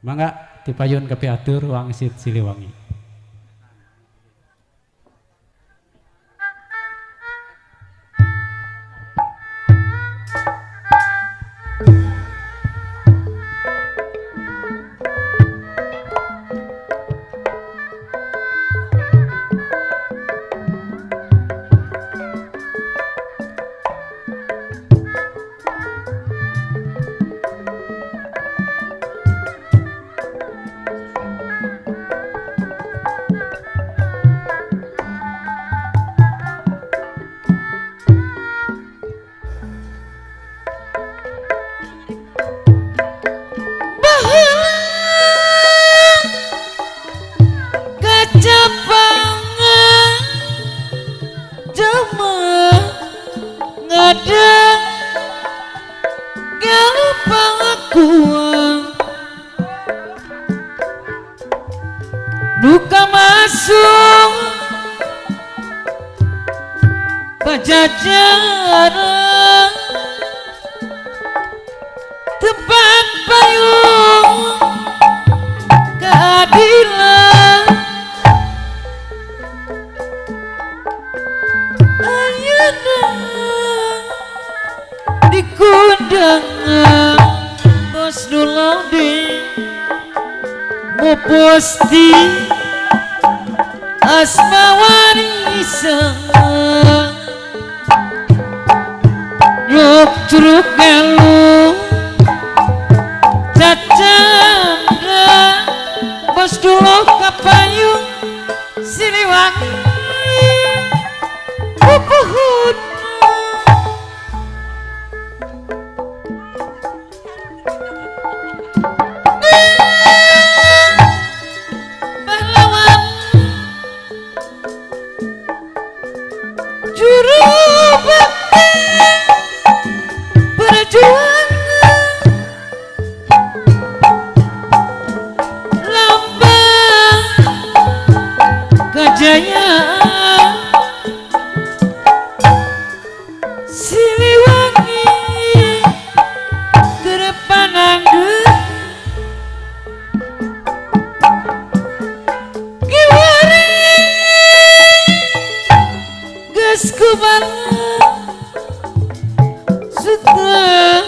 Mangga dipayun ke piatur Wangsit Siliwangi. Duka masuk Pajajaran tempat payung keadilan ayeuna di kundangan Bos Dulodi Mupusti Asmawarisan Yuk curug melu Cacandra Bos Dulo Kapayung Siliwangi Pupuhut Siliwangi terpananggeut kiwari geus kumaha sutra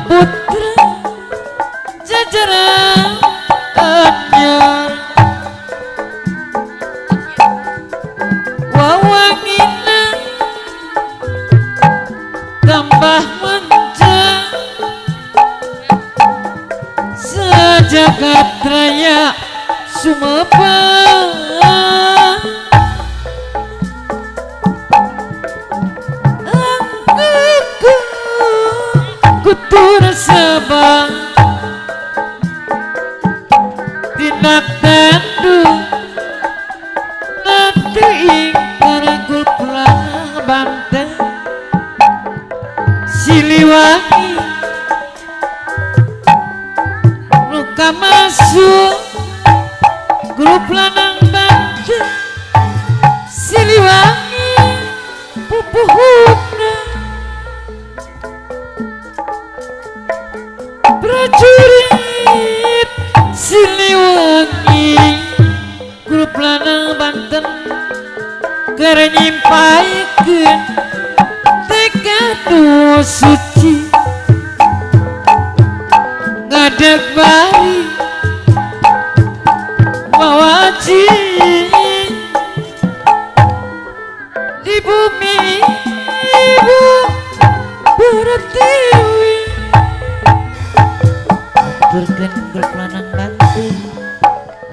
putra jajaran anyar wawangina tambah menja sejagat raya sumepa anggeku kutur sabang tinak tandu nanti ingkaragul pulang Banten Siliwangi luka masuk grup lanang Banten Siliwangi pupuhutna prajurit Siliwangi grup lanang Banten keur nyimpaikeun tekadu suci ngadeg bari mawaji di bumi ibu bertiwi turkeun grup lanang Banten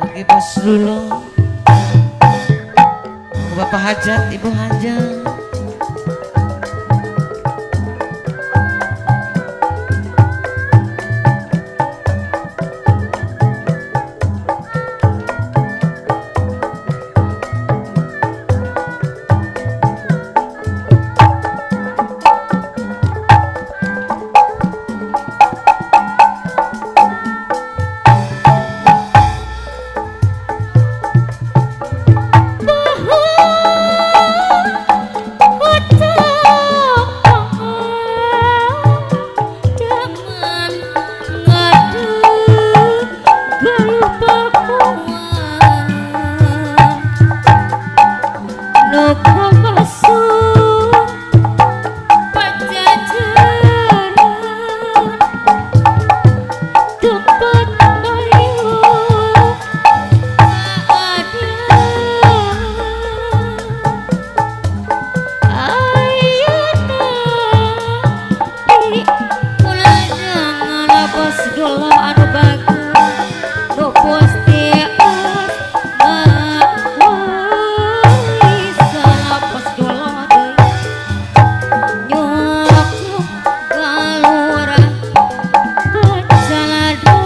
lagi Bos Dulo Bapak hajat Ibu hajat dulu anu bagus nu Gusti salapos dulu nyok galura jalada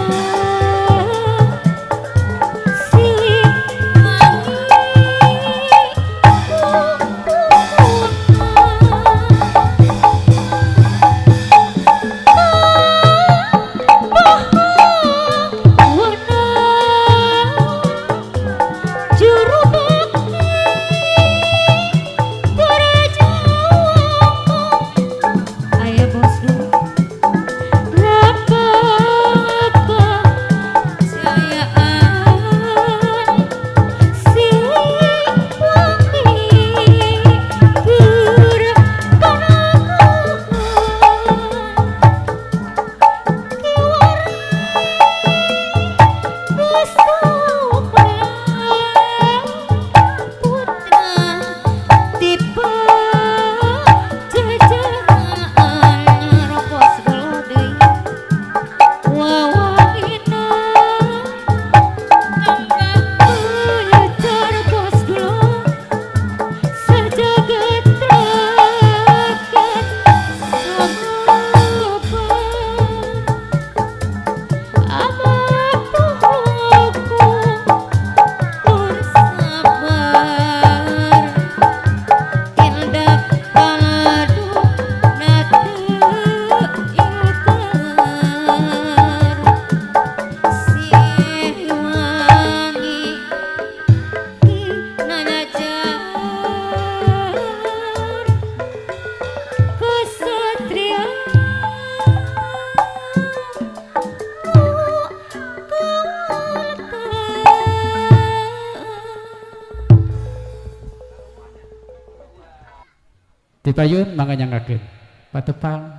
Dipayun mangga nyanggakeun patepang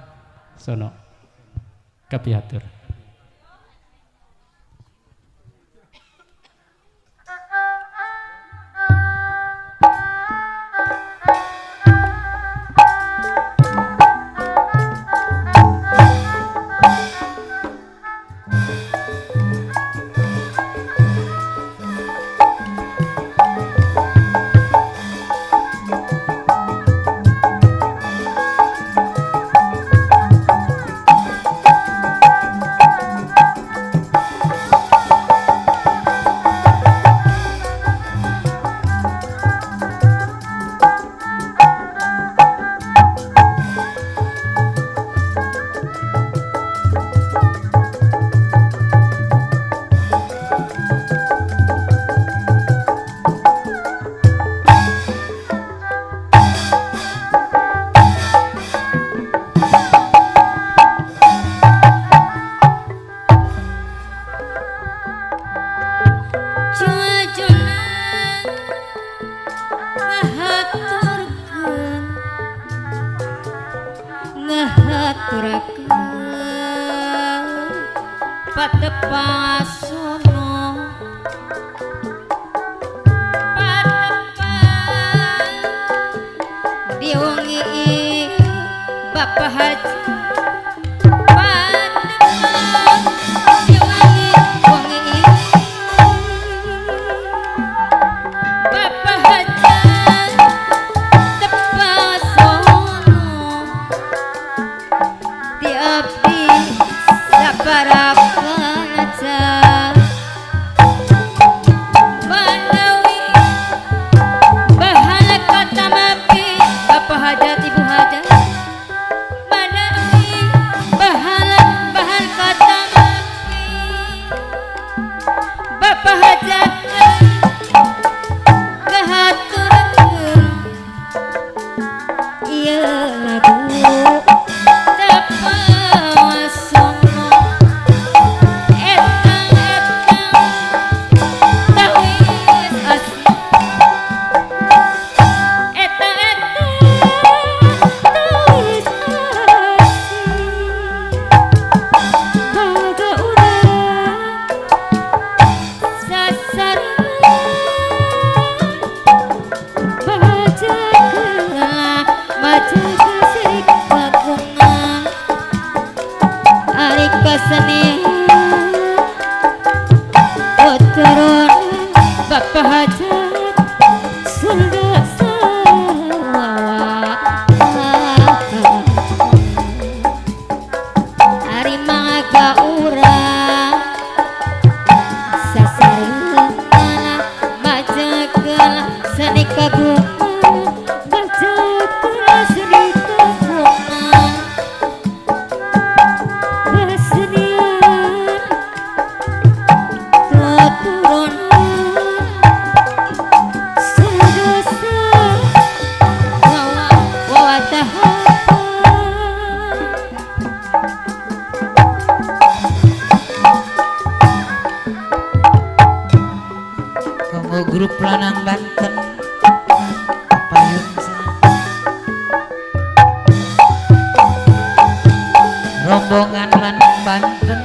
sono kapiatur. Patepasono patepan diwangi Bapak Haji patepan diwangi wangi Bapak Haji tepasono diabdi sabarakan aja Manawi bahala kata mapi Bapak Hajat Ibu Hajat Manawi grup lanang Banten payun rombongan lanang Banten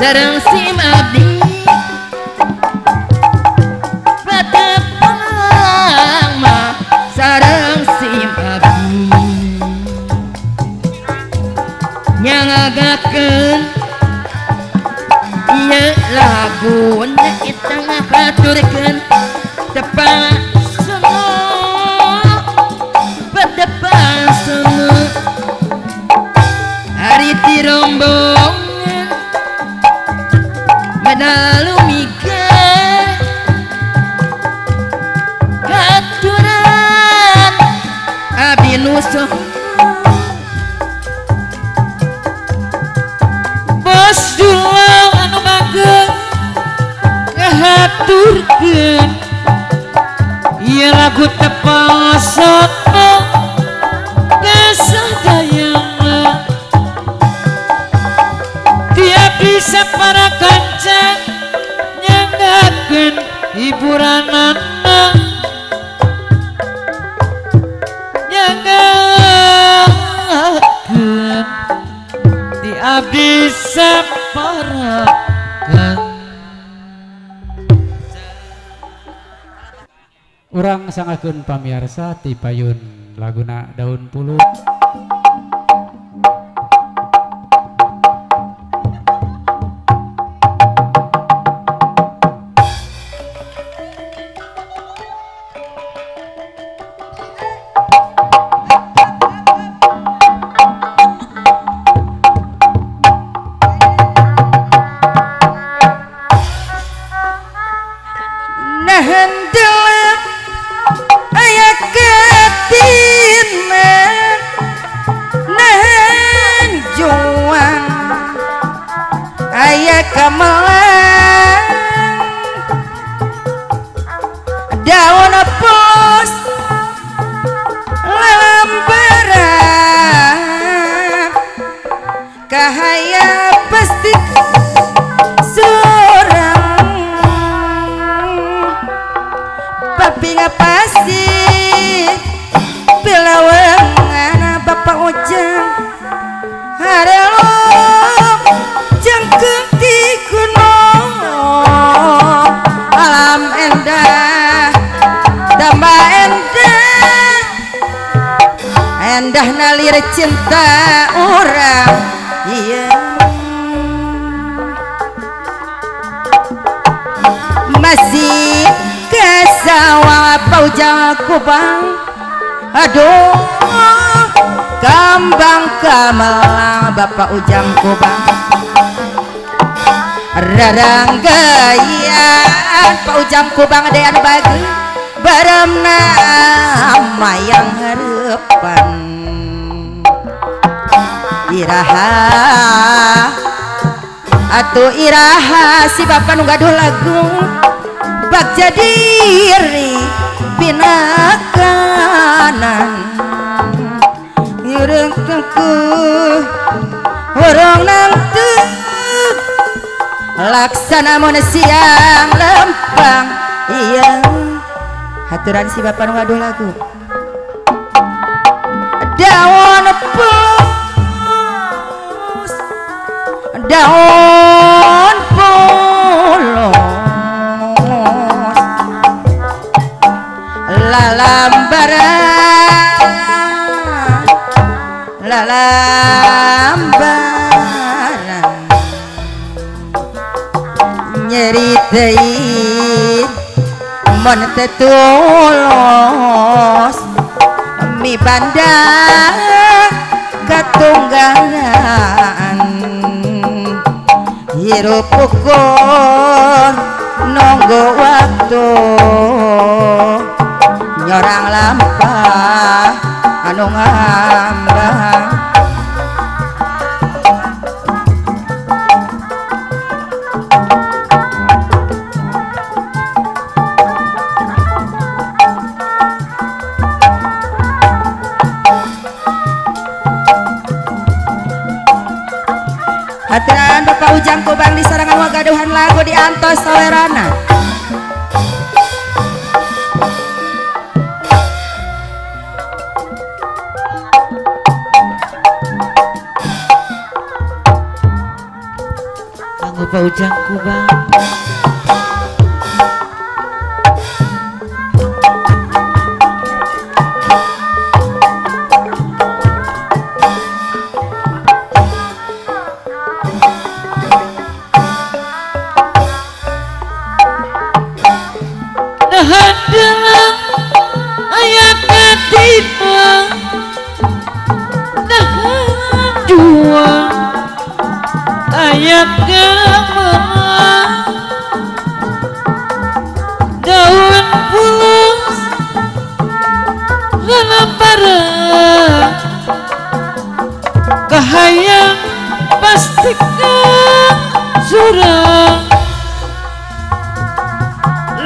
sareng sim abdi patepang mah sareng sim abdi nyangagakeun ieu lagu eta ngaturkeun tepang sono patepang sono hari ti rombong Madalu mikir katuran abdi nusuh bos dulang anu mageng ngahaturkeun ieu lagu tepang sono kasadayana tiap bisa para kancang nyanggakeun hiburanana nyanggakeun tiap bisa para urang sangakeun pamiarsa ti payun laguna daun puluh. Daun pos lambaran kahaya pasti surang papi ngapasi pilawengan bapak ujang harelo jengkeung ti gunung alam endah tambah endah nalir cinta orang iya masih kesawa paujang kubang aduh kambang kamalang bapak ujang kubang rarang gayaan paujang kubang dean bagi baremna mayang harapan iraha atuh iraha si bapak nu gaduh lagu bak jadiri pinakanan urang tengku urang nanti laksana mun siang lempang iya haturan si bapak nu ngaduh lagu daun pus daun pulung deridein mon tetulos mi bandang katunggalan hirup ukur nunggu waktu nyorang lampah anu ngambang hatiran Bapak Ujang Kubang di sarangan wagaduhan lagu di Antos Sawerana. Kang Bapak Ujang Kubang. Dalam ayat ketiga dua ayat keempat daun pulus dalam barang kahayang pastikan surang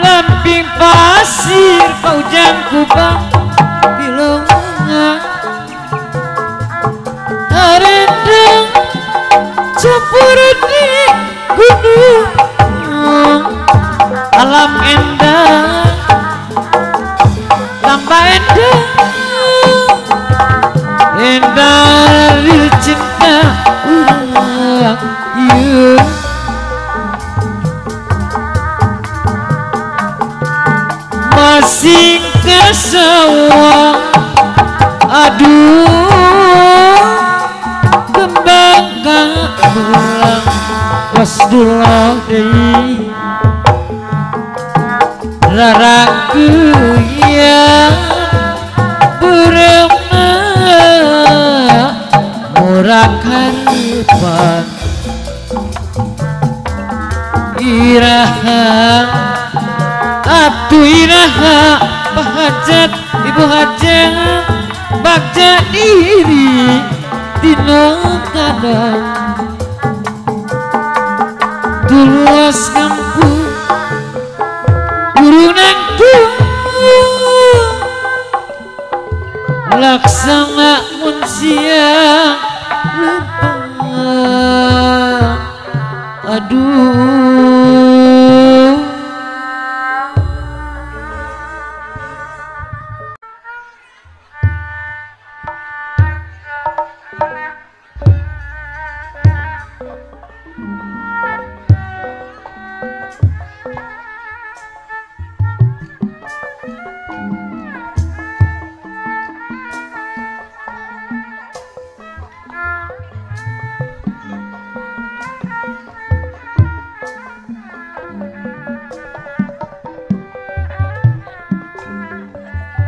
lamping pasir Paujang Kubang bilongan arendang campur di gunung alam endah tambah endah dari cinta ulang you masing kesawang aduh kembang pulang wasdullah deui rarakeun beureughna murah karupan iraha atuh iraha bahajat ibu hajat bagja diri dina kadang tulus ngampun gurunang tuh laksana mun siang lempang aduh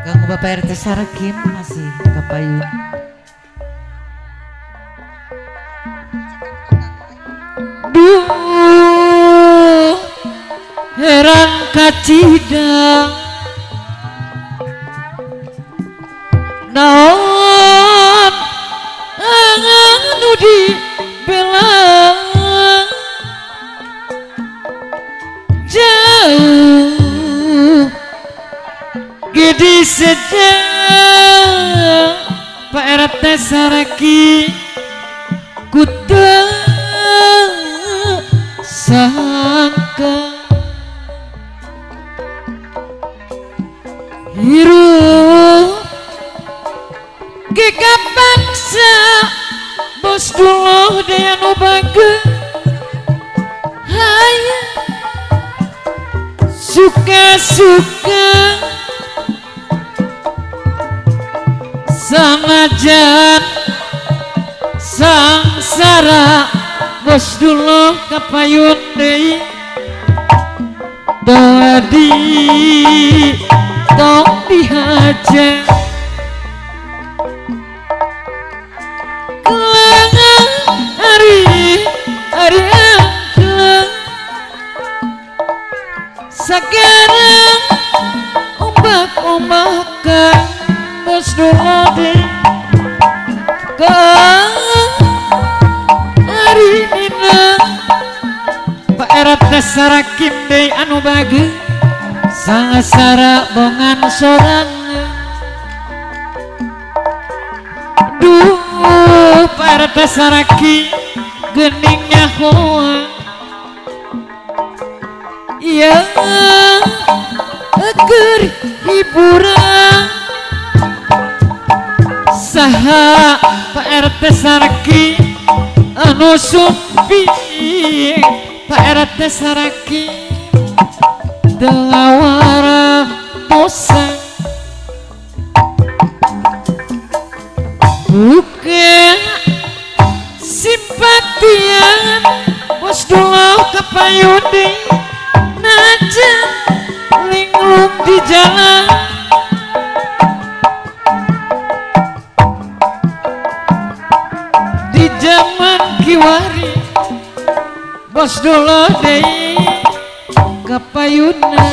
Kang Bapak RT Sarakim masih kapayun. Duh heran kacidang naon anu di belang jauh gede sejak Pak RT Saraki kuta sangka hirup geka paksa bos dulu daya nu baga hanya suka-suka sanajan sangsara bos dulu kapayun deui Dadi tong dihajar kelangan hari angkelang sekarang ombak-ombakan bos doade ke hari nina Pak Erat dasarakim dei anu bage sangasara bongan sorang duh Pak Erat dasaraki geningnya hoa ya agar hiburan saha Pak RT Saraki anu sumpi Pak RT Saraki delawara dosa bukan simpatian bos dulu kapayudi najan linglung di jalan di zaman kiwari bos dulu dei kapayuna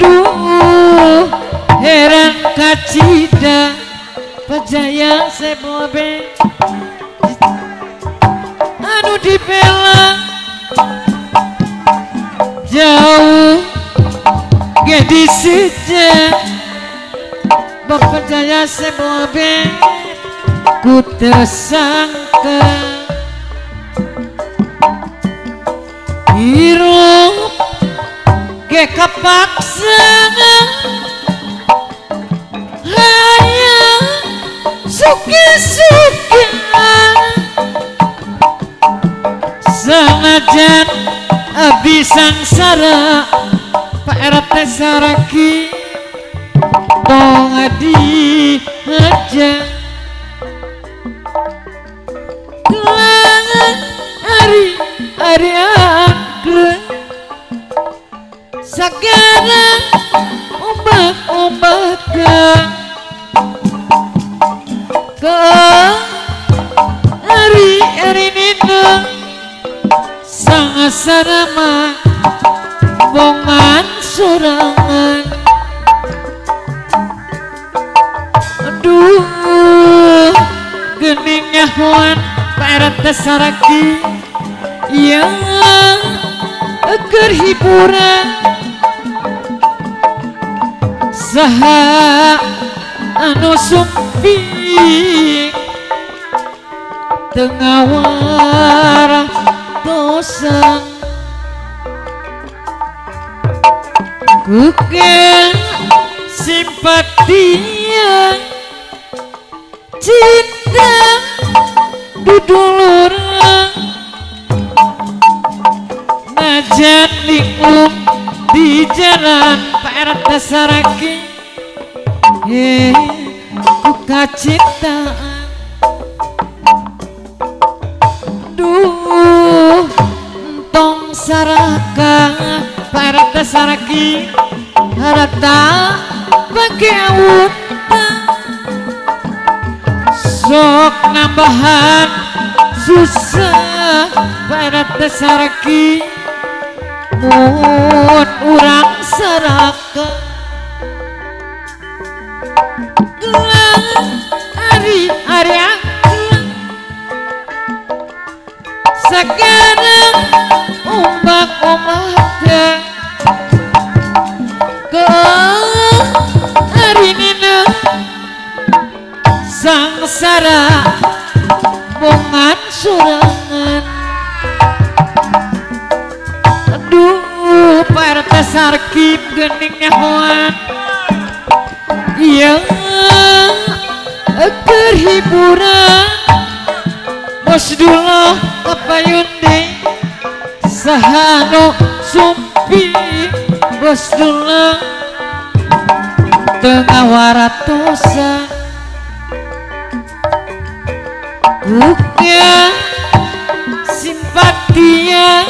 duh heran kacida pajaya sebobe anu dibela jauh gede sejak bapak jaya sebobe ku tersangka hirup ge kapaksa hanya suki-suki sanajan abdi sangsara Pak RT Saraki tong adi aja kelangan hari angkleng sekarang ombak-ombakan ke hari nina sangasara mah bongan sorangan aduh geningnya hoan Pak RT Saraki yang agar hiburan saha anu sumpi tengah warah dosa bukan simpatian cinta dudulurang najan linglung di jalan Pak RT Saraki buka cintaan duh entong saraka Pak RT Saraki harata pakai awutan sok nambahan susah Pak RT Saraki mun urang saraka gelang hari angkleng sekarang ombak-ombakan ke hari nina sangsara bongan sorangan aduh Pak RT Saraki geningnya hoan yang agar hiburan bos dulu kapayun dei sahano sumpi bos dulu tengah waratosa bukan simpatian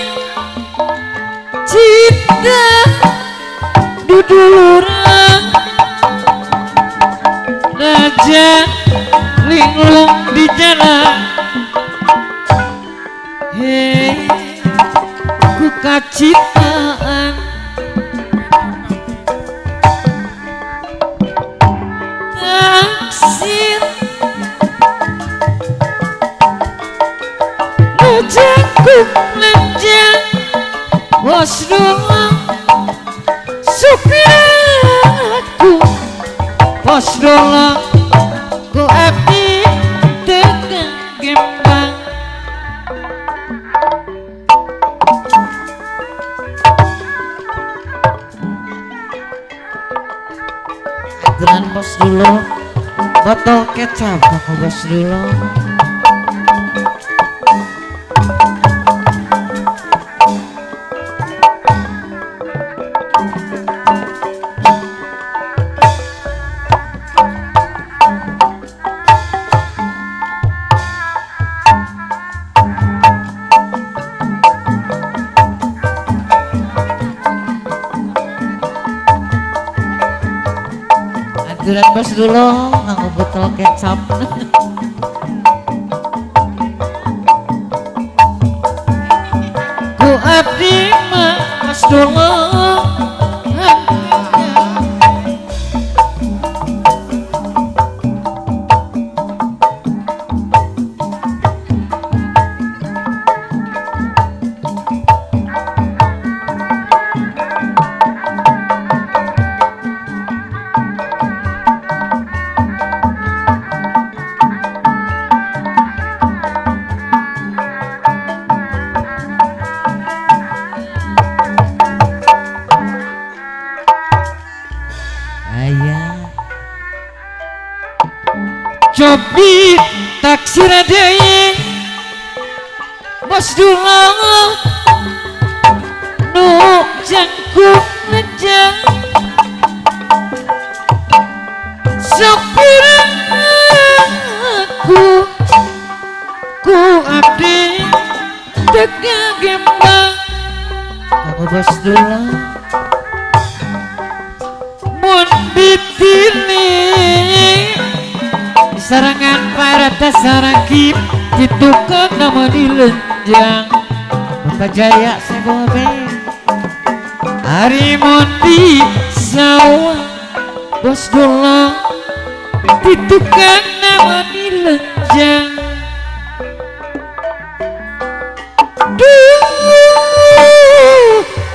citaan taksir jangkung lenjang bos dulu supirku bos dulu ku abdi dengan gembang aturan bos dulu botol kecap aku bos dulu aturan bos dulu nganggo botol kecap ku abdi mah bos dulu cobi taksir deui bos dulu nu jangkung lenjang supirku ku abdi teka gembang kamu bos dulu mun dipilih sarangan para tasarakim ditukang nama dilenjang Bapak Jaya Sebobe Hari Mondi Sawah bos dulu ditukang nama dilenjang duh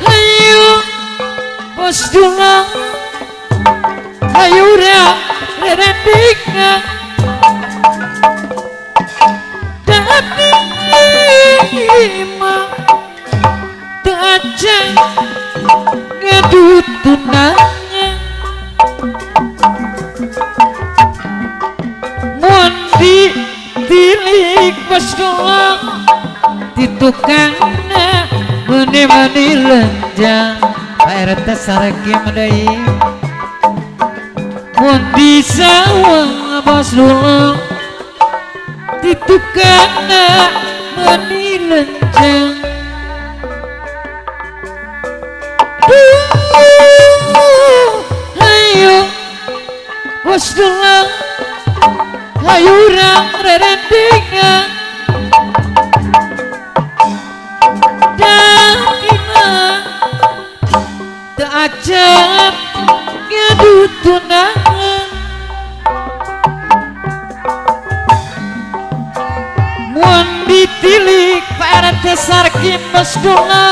ayo bos dulu ayo dah rendingan mah aja ngadu tunanya mun ditilik bos dulu ditukangna meni-meni lenjang Pak RT Sarakim deui mun di sawah bos dulu ditukangna meni lenjang ayo bos dulu ayo urang rerendingan dan imah teu ajab ngadu tunangan mun ditilik Pak RT Sarakim bos dulu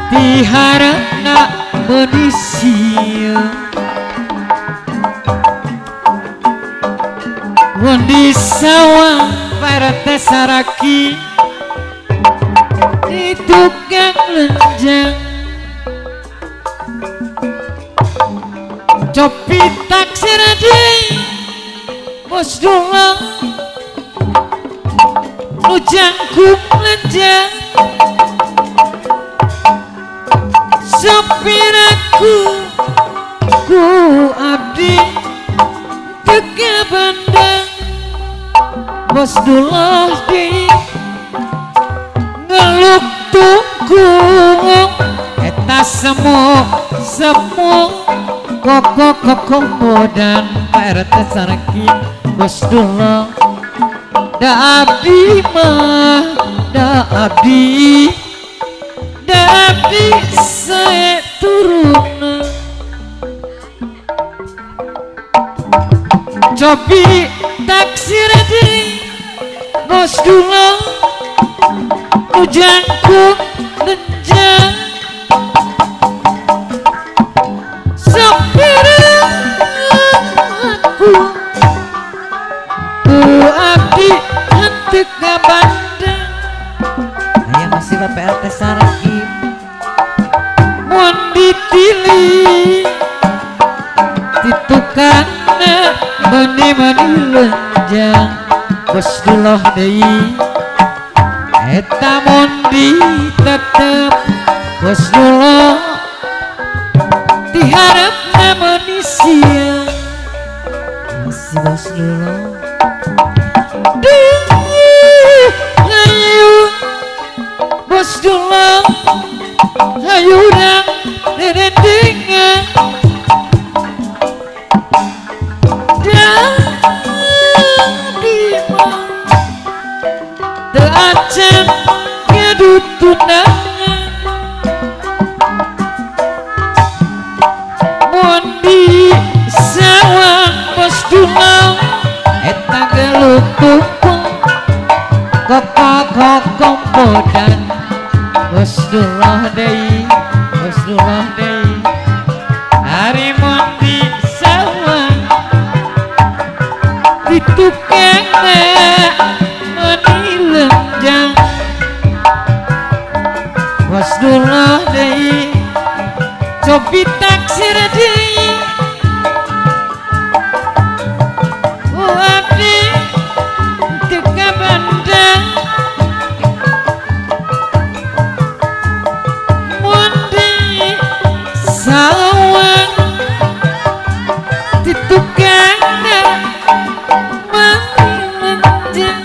diharapna menisieu mun di sawah Pak RT Sarakim di tukang lenjang copi taksir deui bos dulu nu jangkung lenjang supirku ku abdi teka bandang bos dulu deui ngeluk tunggung eta semu koko dan Pak RT Sarakim bos dulu da abdi mah da abdi Dari saya turun cobi taksir di bos dulu hujanku lenjang sopir aku abdi hentik kabandang Aya masih Bapak LT Saraki mun ditili ditukangna meni-meni lenjang bos dulu deui eta mun ditetep bos dulu diharapna meni siang masih bos dulu ayo bos dulu ayo urang dedendengan Acan ngedut tunangan Mondi sawang bos dulau eta gelut tumpung koko bodan bos dulau deui bos dulau deui hari mondi sawang ditukangna lenjang bos dulu deui cobi taksir deui abdi teu kabandang mun deui sawang ditukangna lenjang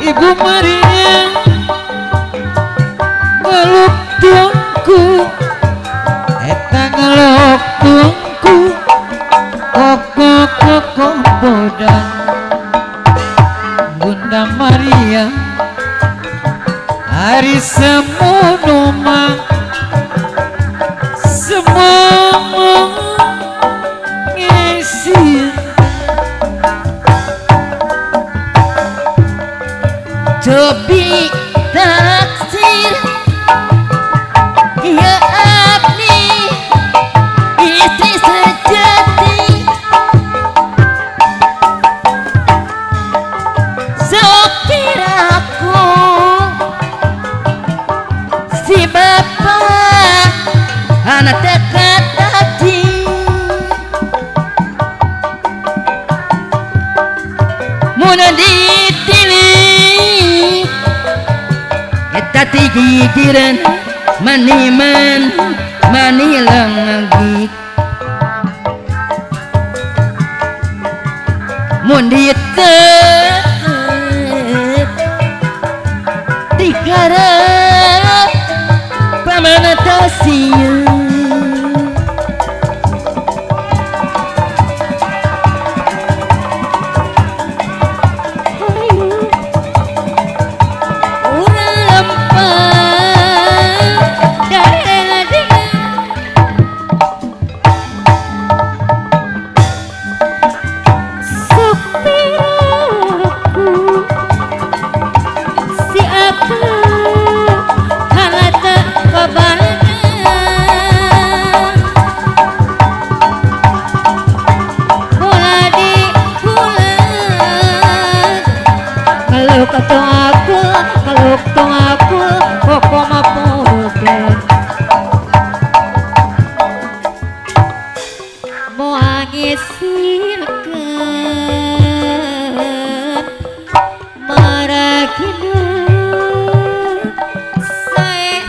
Ibu Maria ngeluk tungku eta ngeluk tungku koko bodan Bunda Maria hari semono mah semono ngisi cobi taksir ya abdi istri sejati sopir aku si bapak anak dekat hati mun ditili eta gigiran maniman manilang lagi mun ditetep dikarep pamana tasieun kalau aku koko mapukan mau angisilkan maragina saya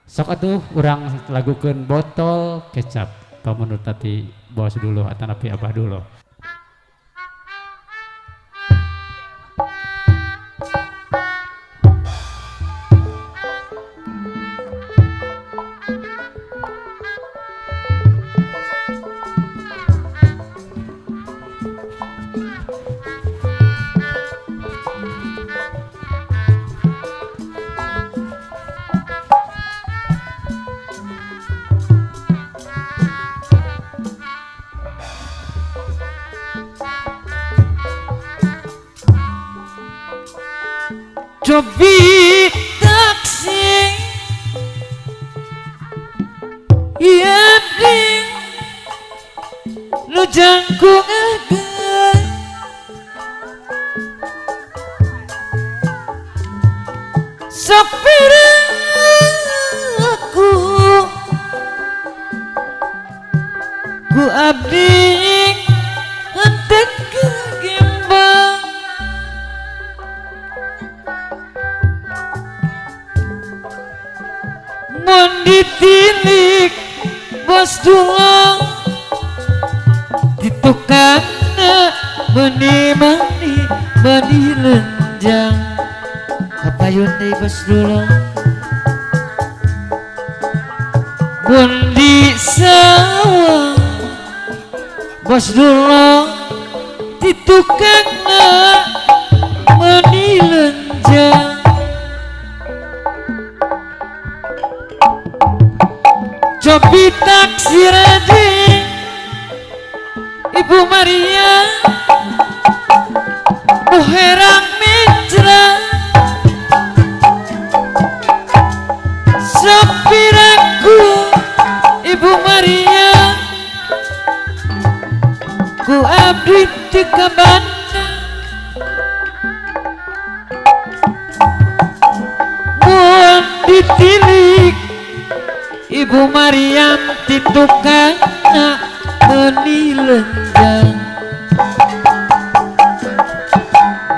sok atuh urang lagukeun botol kecap pamunut tadi bos dulu atau napi abah dulu. cobi taksi iya ding lu jangkung agak sopir aku ku abdi hendak gimbal mun ditilik bos dulu ditukang meni lenjang apa yunde bos dulu mun di sawah bos dulu ditukang meni lenjang cobi taksi rade Ibu Maria Buherang Mitra sopir aku Ibu Maria ku abdi di kabanda mun ditilik Ibu Mariam titukang meni lenjang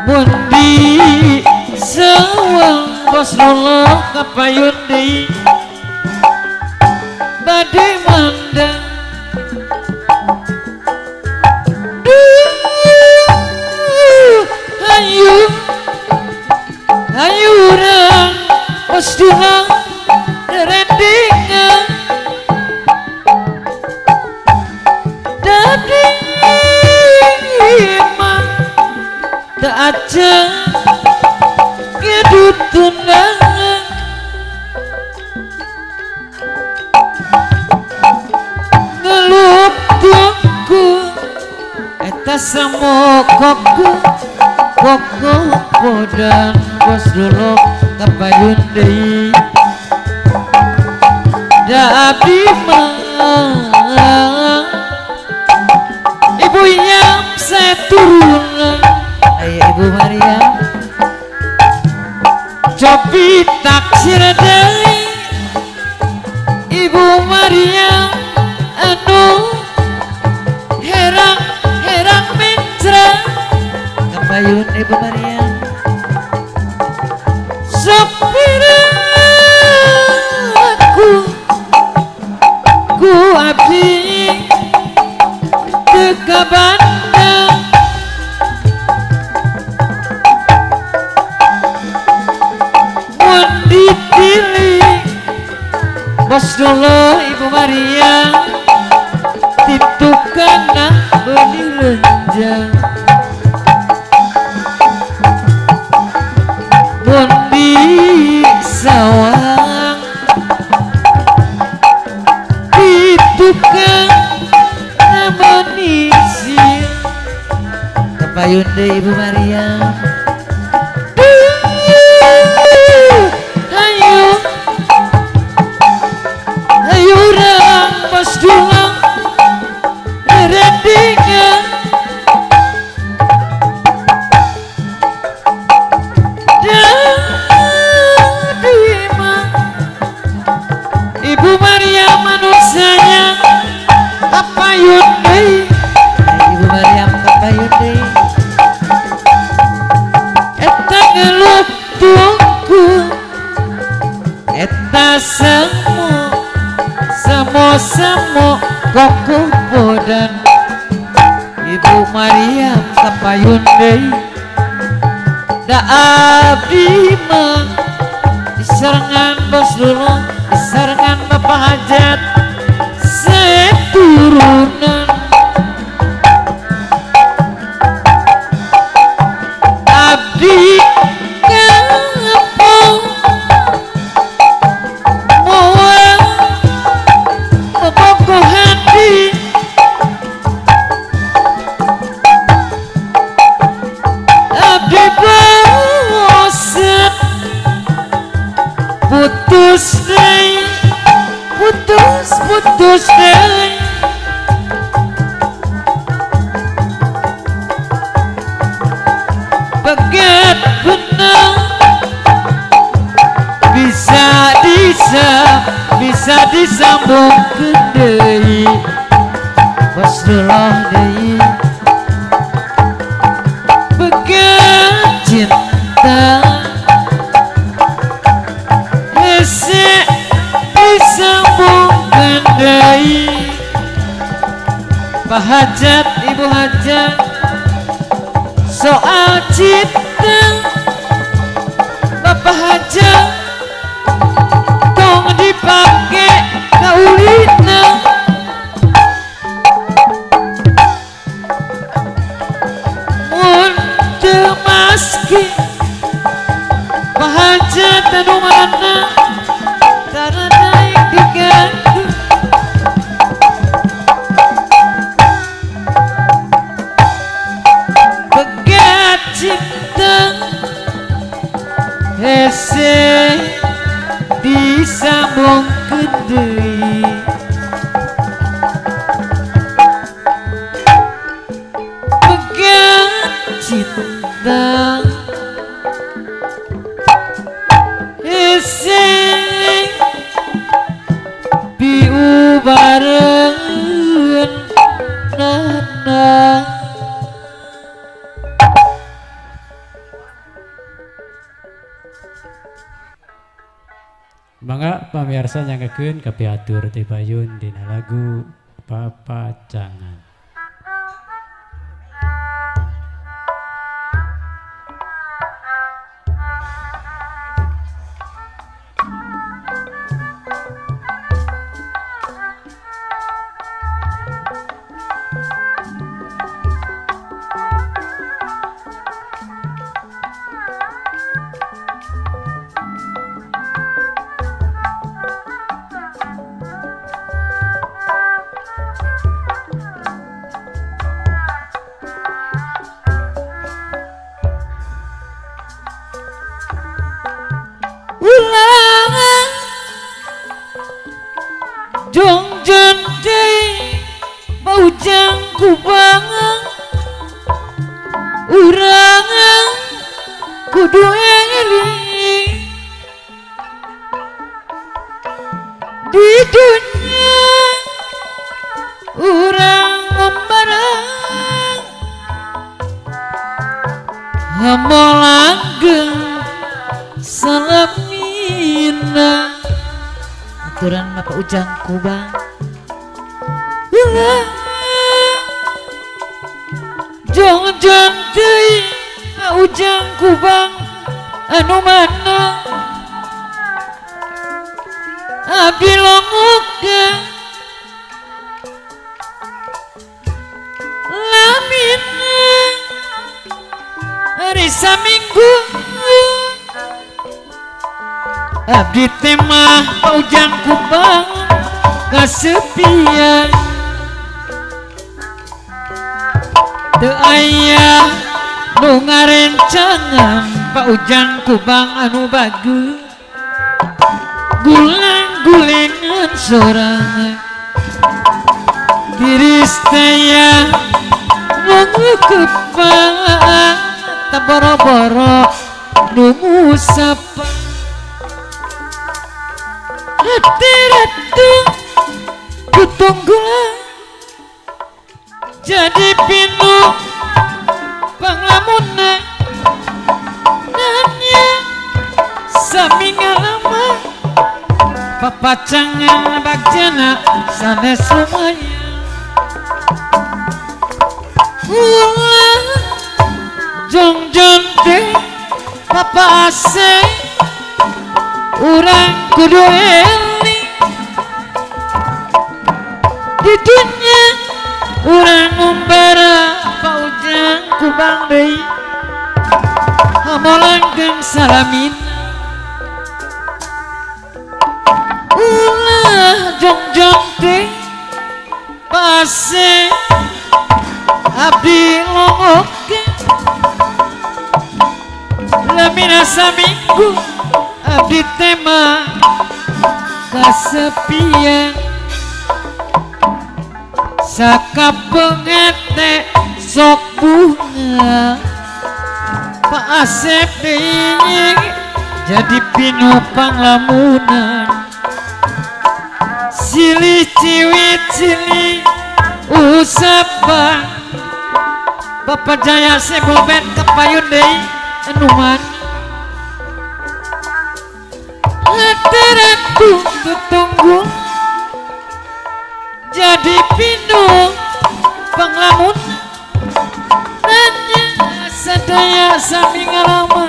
mun di sawang bos lolo kapayun deui bade mandang ayu ayu urang bos lolo rendingan tak aja gedut tunangan ngelup tuku eta samo koko podan bos dulu kapayun deui da abdi mah ibu yang seturunan Ibu Maria cobi taksir deui Ibu Maria anu herang mitra kapayun Ibu Maria sopir aku ku abdi teu kabanda dipilih bos dulu Ibu Maria titukang meni lenjang mun di sawang titukang meni sil kapayun deui Ibu Maria bos dulu rendingan dadima Ibu Maria manusianya kapayun deui Ibu Maria kapayun deui eta ngelup tuku eta samo koko podan Ibu Maria kapayun deui da abdi mah diserengan bos dulu diserengan bapak hajat seturunan abdi ngapung abdi bosen putus deh, putus deh. Pegat benar bisa disambung ke deui bos dulu deui. Pegat cinta hese disambung ke deui. Pak Hajat, Ibu Hajat, soal cinta Bapak Hajat tong dipake kaulina. Mun teu maski Pak Hajat anu mana tara daek digandu. Pegat cinta hese disambung ke deui. Pegat cinta hese diubareun nana. Mangga pamirsa nyangekeun kapiatur ti Payun dina lagu Papacangan. Jongjon deui paujang kubang urang kudu eling di dunia urang membarang hamolanggeng salamina. Aturan Bapak Ujang Kubang jongjon deui Pak Ujang Kubang anu mana abdi longokeun lamin hari Saminggu abdi tema Pak Ujang Kubang kasepian teu aya nu ngarencangan Pak Ujang Kubang anu bagus guling-gulingan sorangan tiris teh ngukepang tak boro-boro nu ngusapa hati ratu kutunggulan jadi pinu panglamuna nanya sami ngalama papacangan bagjana sanes rumahnya ulah jongjon teh papa ase urang kudu eling di dunia urang ngumbara Pak Ujang Kubang deui hamolanggeng salamina. Ulah jongjon teh pase abdi longokeun lamina saminggu abdi tema sepian sakapengete sok bunga Pak Asep deui jadi pinopang lamunan silih ciwit silih usapa Bapak Jaya seboben kepayun deui anuman Lateranku tutunggu jadi pinu panglamun nanya sadaya sami ngalama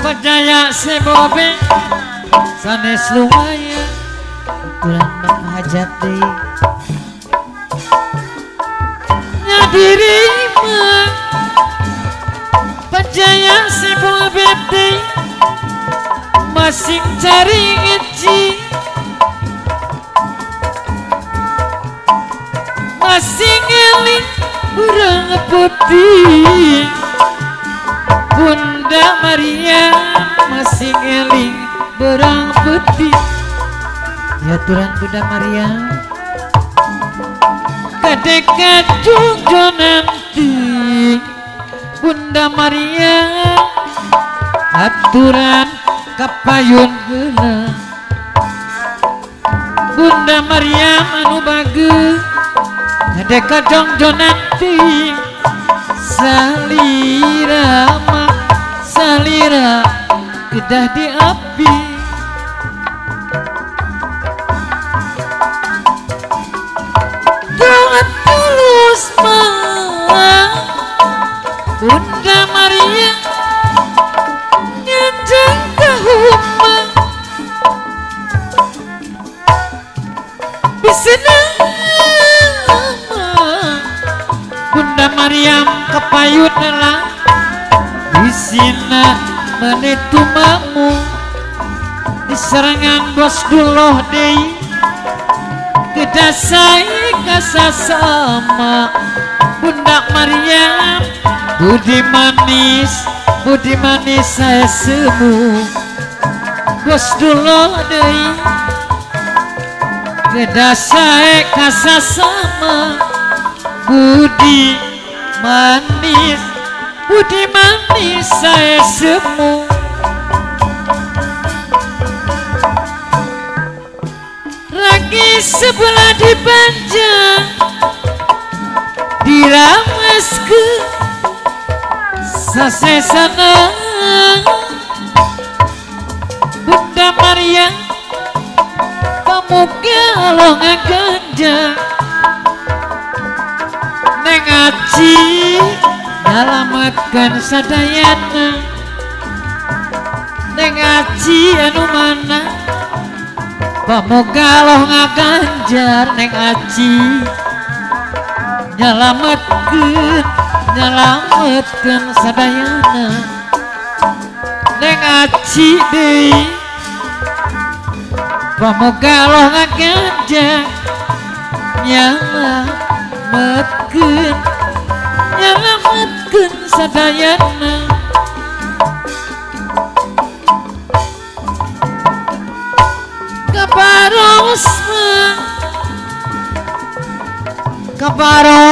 Bajaya sebobe sanes lumayan Tulang bang hajat deh nyadiri mah Bajaya sebobe deh masing cari ngeci masing eling urang putih Bunda Maria masing eling berang putih ya Tuhan Bunda Maria kadeka jungjo nanti Bunda Maria aturan kapayun heula Bunda Maria anu bageus kadeka jungjo nanti salira mah salira kedah di api doa tulus mah Bunda Maria nyanjang kahuma bisa nama Bunda Maryam kepayun lah disina menetu mamu di serangan bos duloh dei kedasai kasasama Bunda Maryam budi manis saya semu bos duloh dei kedasai kasasama budi manis saya semu ragi sebelah dipanjang dirames ke sasesana Bunda Maria pemuka longan ganja neng aci nyalamatkan sadayana neng aci anu mana pamoga loh ngaganjar neng aci nyalamatkan sadayana neng aci deui pamoga loh ngaganjar nyalamatkan sadayana kabaros kabaro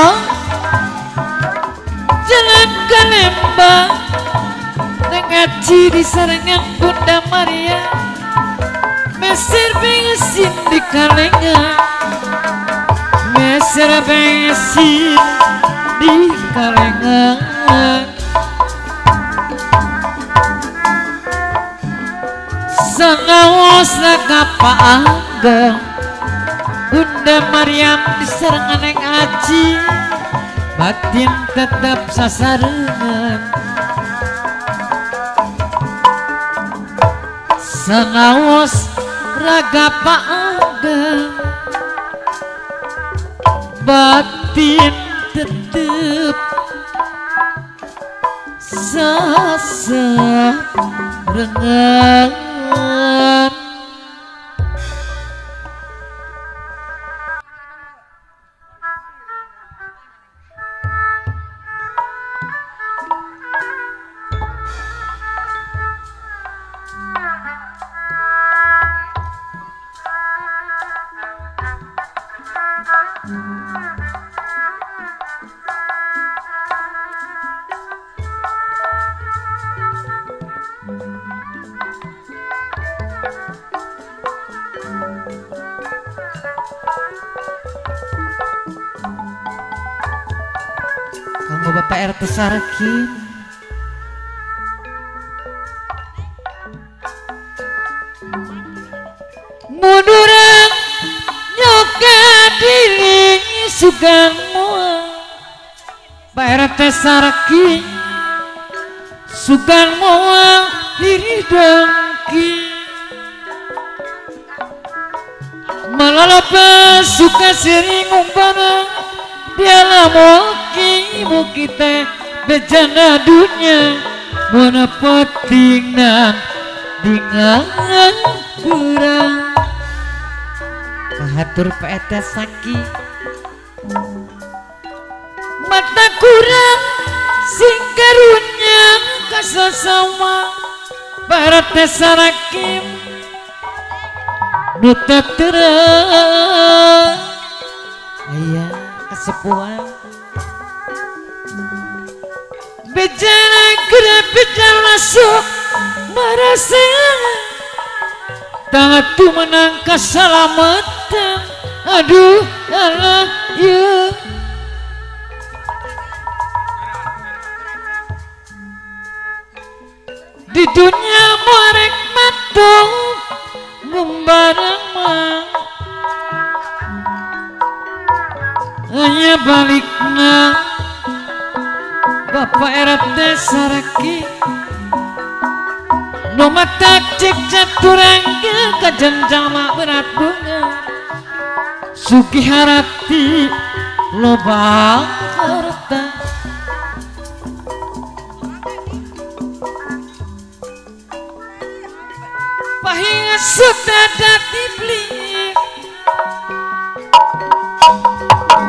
jalan ke Lembang ngaji di sarangan Bunda Maria meser bensin di kalengan meser bensin di kalengan sanaos kapaanggang Bunda Maryam diserangan yang aji batin tetap sasarengan sanaos raga paanggang batin tetap sasarengan kanggo Bapak RT Sarkin. Munduran nyoga diri sugan moal Pak RT Sarkin sugan moal diri dengki malalapa suka sering umpana dialah muki teh bejana dunia mana pentingna dengan kurang Bahadur Pak RT Saki mata kurang sing karunya kasasama Pak RT Sarkin nutet terang ayah kesepuan bejana gerak bejana masuk merasa tangan tu menang keselamatan aduh Allah ya di dunia merek matung membarang hanya balikna Bapak RT Sarkin no mata cek caturangga kajenjang mak berat bunga sugi harati loba harta pahinga sudah dibeli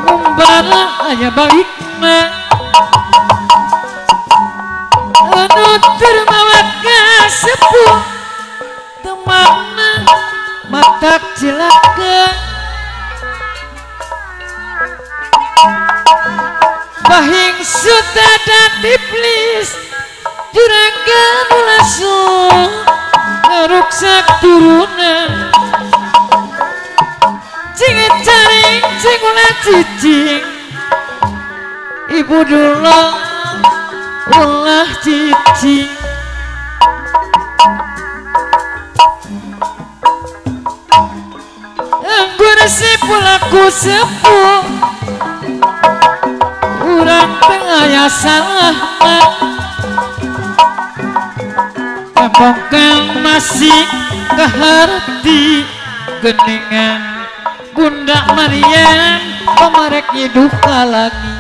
ngumbara aya balikna anu termawat sepuh temana matak cilaka bahing sudah dan iblis juragan langsung ngeruksak turunan cingit caring cingulah cicing ibu dulu ulah cicing si pulaku sepuh urang tengah ya salah tembongkang masih keharti geningan Bunda Marian pemarek hidup lagi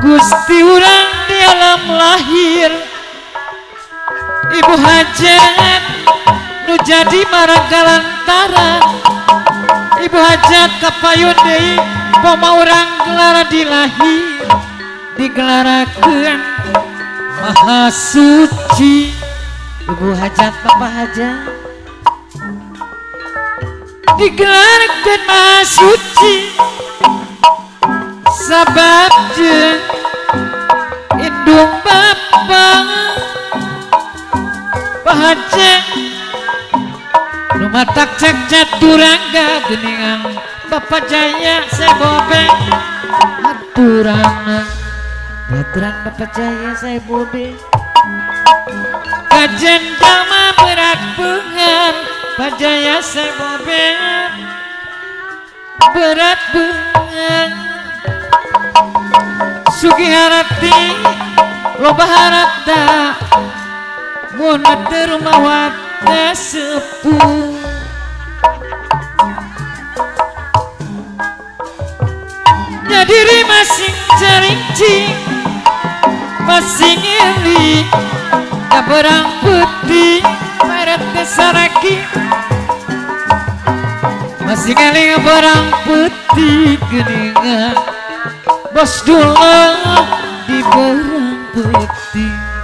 Gusti urang di alam lahir Ibu Hajat nu jadi maragalantaran Ibu Hajat kapayun deui poma urang gelar dilahir digelarakeun Maha Suci Ibu Hajat Bapak Hajat digelarakeun Maha Suci sabab jeung indung Bapa Pak Hajat matak cek caturangga geningan Bapak Jaya saya bobe aturana aturan Bapak Jaya saya bobe kajen jama berat bengar Pak Jaya saya bobe berat bengar sugi harati loba harata munat termawat sepuh nyadiri masing carincing masing iri kaberang putih Pak RT Sarkin masing iri kaberang putih geningan bos dulu di berang putih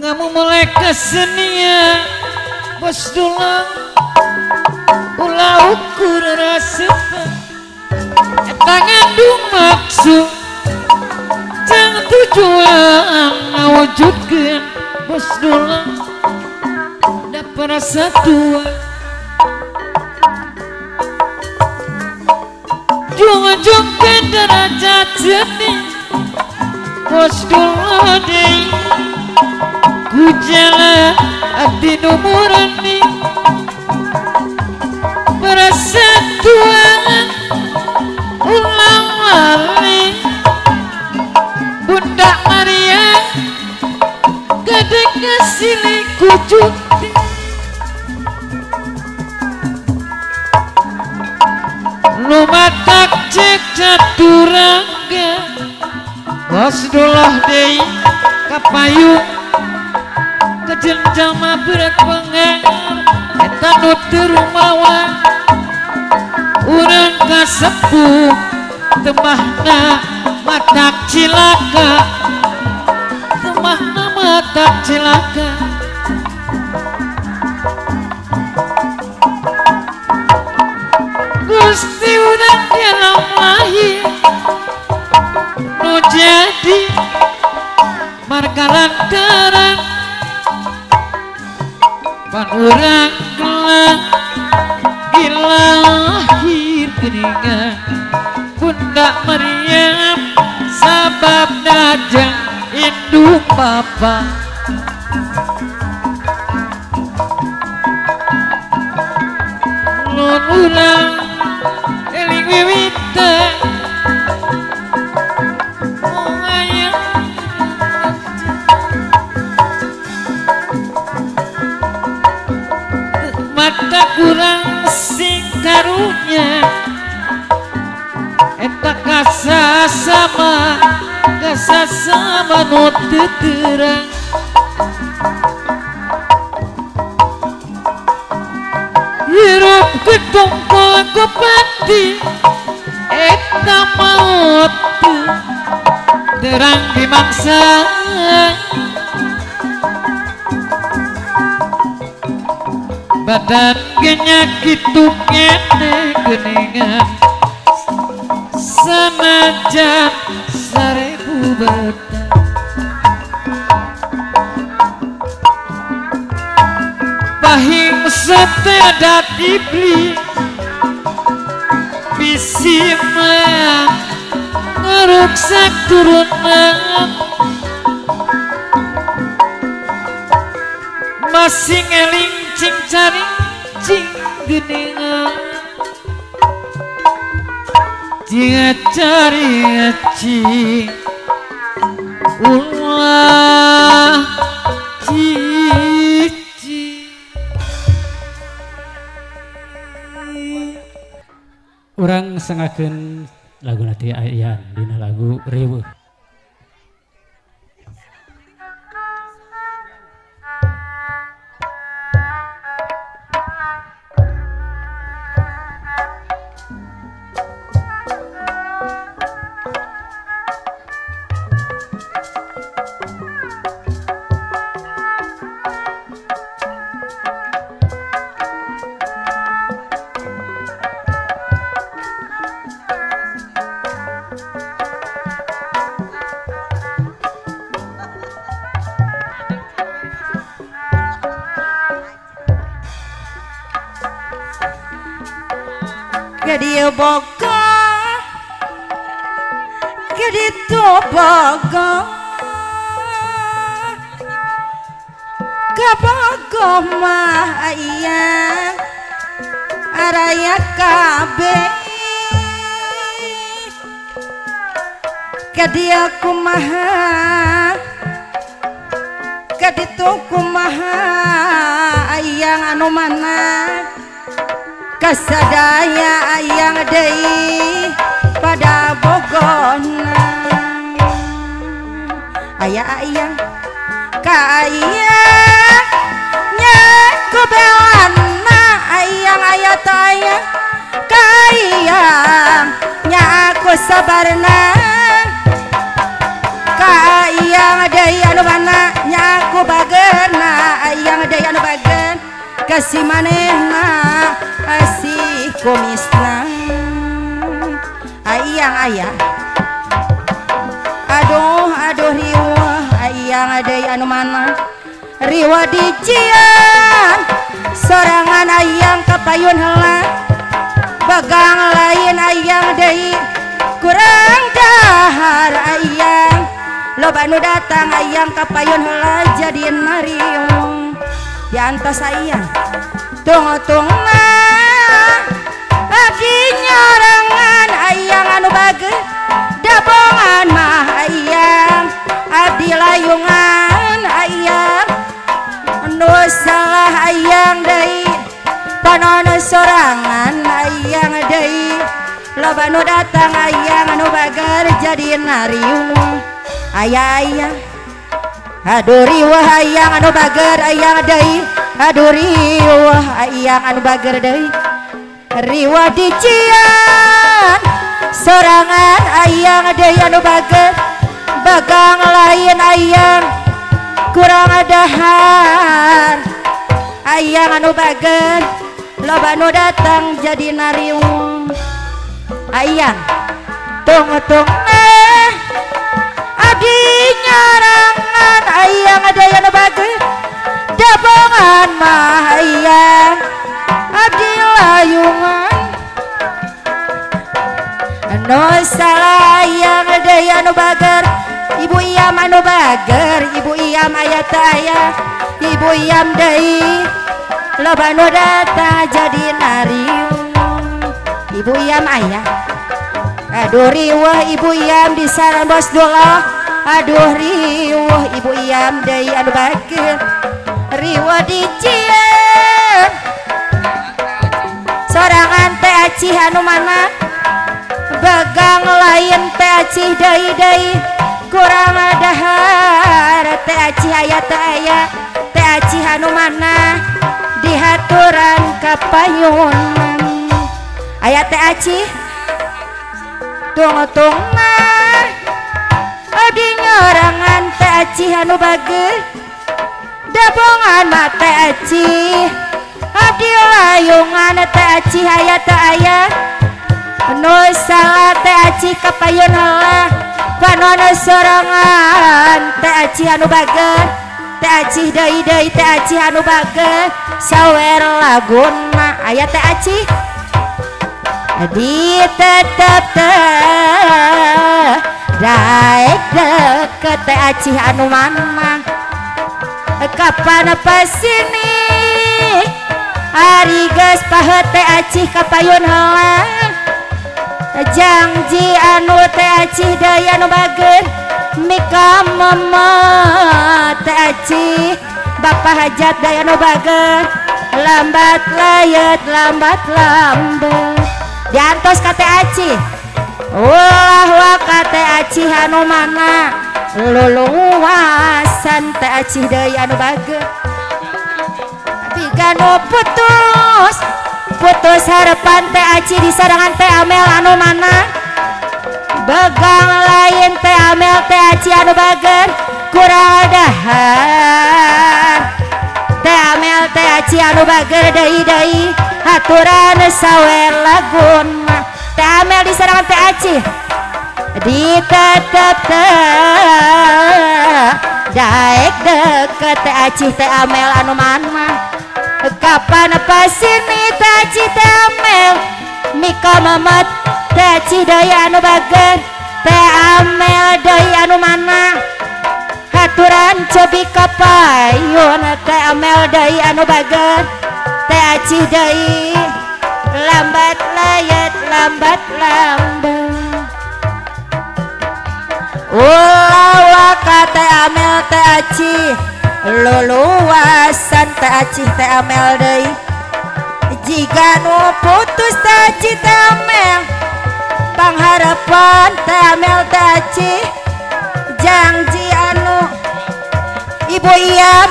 ngamu mulai kesenian bos dulang ulah ukur rasepan tangan dung maksud jangan tujuan ngawujudkeun bos dulang dapat rasa tua ujung ke derajat seni bos dulu deh ku jalan abdi numurani persatuan ulang wali Bunda Maria gede kesini kucuk lumatak cek caturangga wasdullah dei kapayung kejenjama berat pengengar eta nu teu rumawa urang kasepuh temahna matak cilaka temahna matak cilaka Gusti urang dalam lahir nu jadi marga lantaran pan urang gelang lahir geningan Bunda Maryam sabab dajang indung papa nun urang eling wiwita mata kurang sing karunya eta kasasama nu teu terang hirup ketungkul ku pati eta maut terang di mangsa badan genyak kitu kene geningan sanajan sarebu badan pahing setedat iblis bisi meang ngeruksak turunan masing eling cing cari cing geningan cing cari cing ulah cici Urang sengakeun lagu nanti ayan dina lagu riweuh Gadieu boga Gaditu boga Kabogo mah ayah Araya kabe Gadieu kumaha Gaditu kumaha ayang anu mana kasadaya ayang deui pada bogona ayang kaayang nya kubelana ayang taya kaayang nya aku sabarna kaayang deui anu mana nya aku bageuna ayang deui anu bageun kasih manehna asih kumisna ayang aduh riwah ayang deui anu mana riwah dijian sorangan ayang kapayun heula bagang lain ayang deui kurang dahar ayang loba nu datang ayang kapayun heula jadi nariung diantos ayang tunggu-tunggu abdi nyarangan ayang anu bager dabongan mah ayang abdi layungan ayang nu salah ayang deui panono sorangan ayang deui loba nu datang ayang anu bager jadi nariung ayang aduh riwah ayang anu bager ayang deui aduh riwah ayang anu bager deui riwah dician sorangan ayang deui anu bager bagang lain ayang kurang dahar ayang anu bager loba nu datang jadi nariung ayang tunggu-tunggu abdi nyarangan ayang deui anu bager dabongan mah ayang abdi layungan anu salah ayang deui anu bager ibu iyam anu bager ibu iyam aya teu aya ibu iyam deui loba nu datang jadi nariung ibu iyam aya aduh riwah ibu iyam di sareng bos dolo aduh riwah ibu iyam deui anu bager riwah dicieun sorangan teh acih anu mana bagang lain teh acih deui kurang dahar teh acih aya teh aya teh acih anu mana dihaturan kapayunan aya teh acih tunggu-tunggu abdi nyarangan teh acih anu bager dabongan mah teh acih abdi layungan teh acih aya teh aya nu salah teh acih kapayun heula panono sorangan teh acih anu bager teh acih deui teh acih anu bager sawer laguna aya teh acih di tetep teh daek deket teh acih anu mana kapan pasini ari geus paheut teh acih kapayun heula janji anu teh acih deui anu bager mika mama teh acih bapa hajat deui anu bager lambat layet lambat lambat diantos ka teh acih ulah wa ka teh acih anu mana luluasan teh acih deui anu bager bigano putus harapan teh acih di sarangan teh amel anu mana bagang lain teh amel teh acih anu bager kurang dahar teh amel teh acih anu bager deui haturan sawer laguna teh amel di sarangan teh acih di tetep teh daek deket teh acih teh amel anu mana kapan pasini teh acih teh amel mika mamat teh acih deui anu bager teh amel deui anu mana haturan cobi kapayun teh amel deui anu bager teh acih deui lambat layet lambat lambat ulah ka teh amel teh acih luluasan teh acih teh amel deui jika nu putus teh acih teh amel pangharapan teh amel teh acih janji anu ibu iyam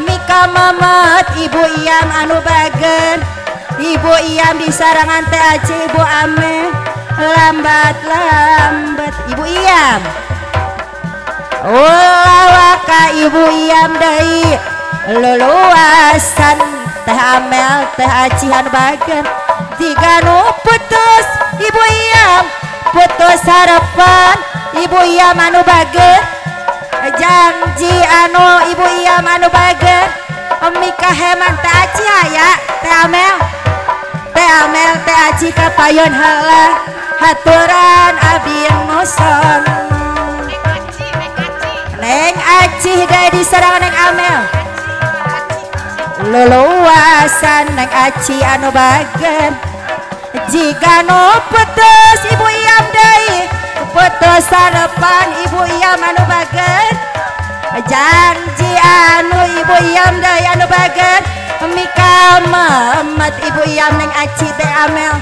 mika mamat ibu iyam anu bager ibu iyam di sarangan teh acih ibu amel lambat lambat ibu iyam ulah ka ibu iyam deui luluasan teh amel teh acih anu bager jika nu putus ibu iyam putus harapan ibu iyam anu bager janji anu ibu iyam anu bager mika heman teh acih aya teh amel teh acih kapayun heula haturan abdi muson Neng Aci dari sarang Neng Amel leluasan Neng Aci anu bagen jika nu putus ibu iam deui putus harapan ibu iam anu bagen janji anu ibu iam deui anu bagen mika memet ibu iam Neng Aci teh Amel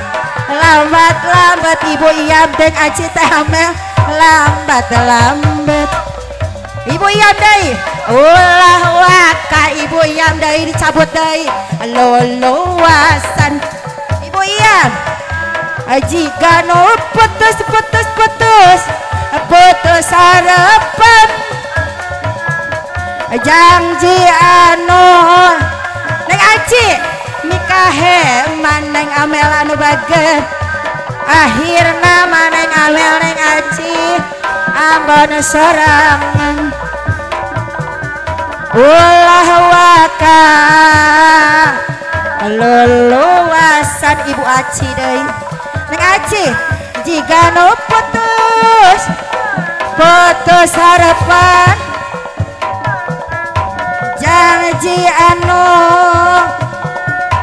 lambat ibu iam Neng Aci teh Amel lambat ibu iam deui ulah waka ibu iam deui dicabut deui leluasan ibu iam jika nu putus harapan janji anu Neng Aci mika heman Neng Amel anu bagen akhirna Neng Amel Neng Aci ambon sorangan ulah waka leluasan ibu Aci deui Neng Aci jika nu putus harapan janji anu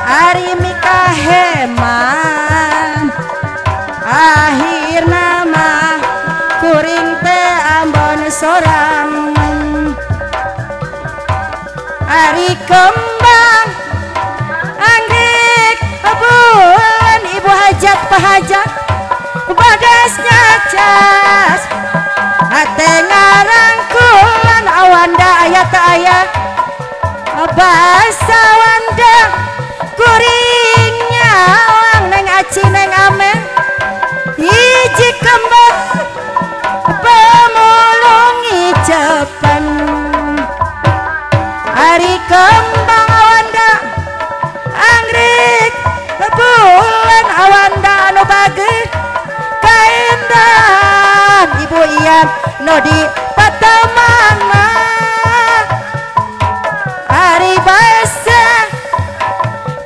ari mika heman akhirna mah kuring teh ambon sorangan ari kembang anggrek bulan ibu hajat pahajat bagasnya cas ate ngarangkulan awanda aya teu aya basa wanda kuring nyawang Neng Aci Neng Amel hiji kembang pemulung Jepan hari kembang awanda anggrek bulan awanda anu bagus kaindan ibu iam no di patamana hari basa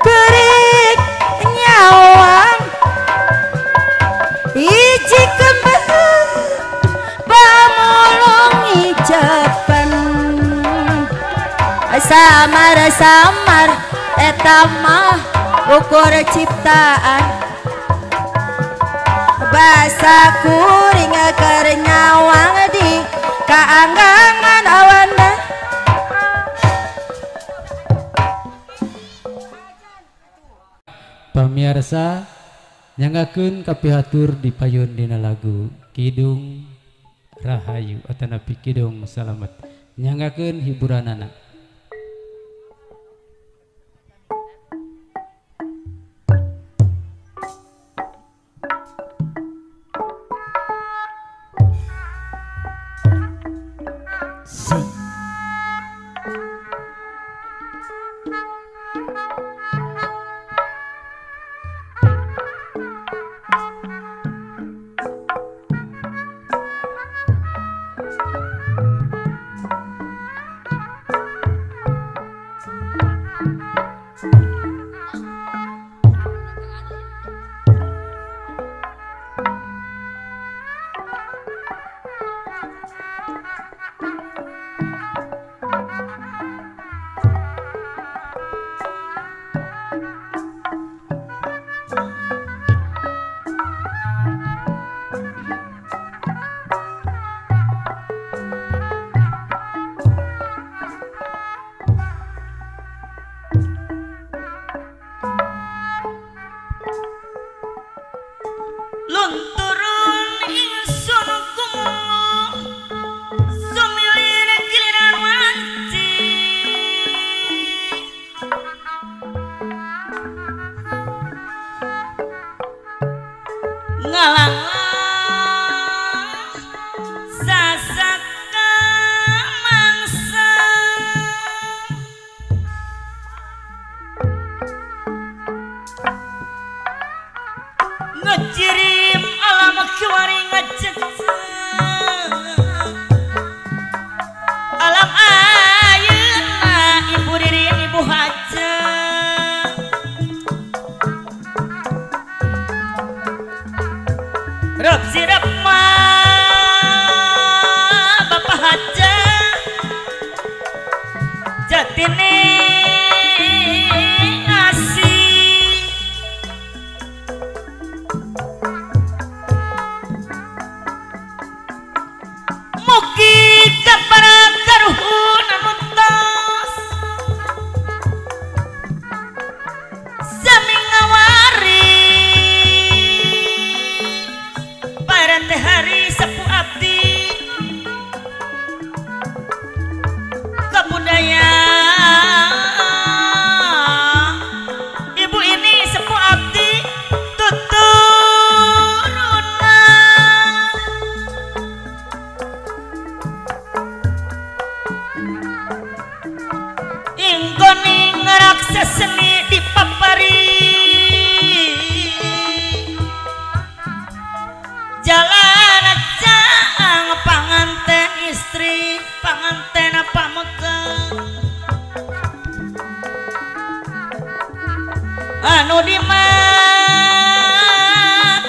kuring nyawang hiji kembang pamulung Jepan samar eta mah ukur ciptaan basa kuring keur nyawang di kaanggangan awana Pamirsa nyangakeun kapihatur dipayun dina lagu Kidung Rahayu atanapi Kidung Salamet nyangakeun hiburanana sejatine ngasih mugi kapara karuhun nuntos sami ngawari parate hari sepuh abdi kebudaya ibu ini sepuh abdi tuturunan inggoni ngeraksa seni dipapari jalan aja panganten istri panganten apa megang anu di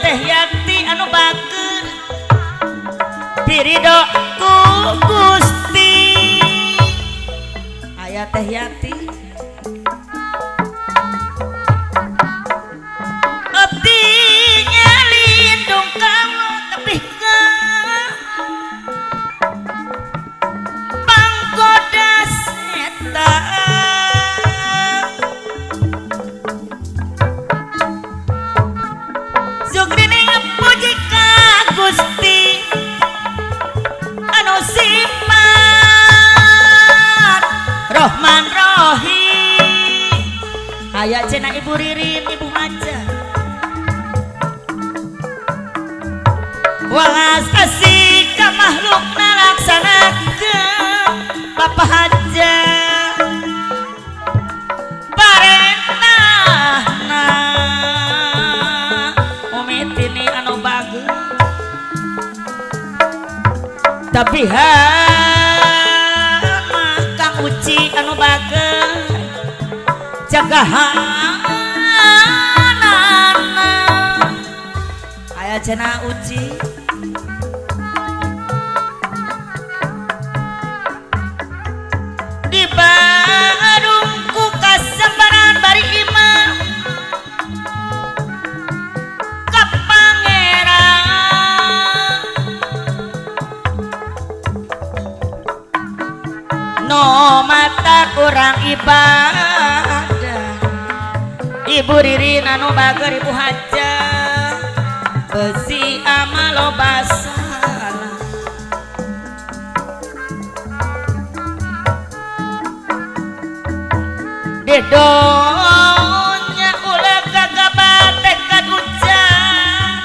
teh yakti anu bager birido ku Gusti aya teh yakti abdi nyalindung kamu tapi panggoda setan sugrini ngepuji ka Gusti anu sifat Rohman Rohim aya cenah Ibu Ririn Ibu Haja walas asih ka makhluk nalaksanakeun Bapak Haja parentahna umitini anu bagus tapi Kang Uci anu bagus jagahanana aya cenah Uci di barungku kasambaran bari imam ka pangeran no mata kurang ibadah Ibu Ririn anu bager Ibu Haja besi amalo basalah dedonya ulah kagabah tekad ujan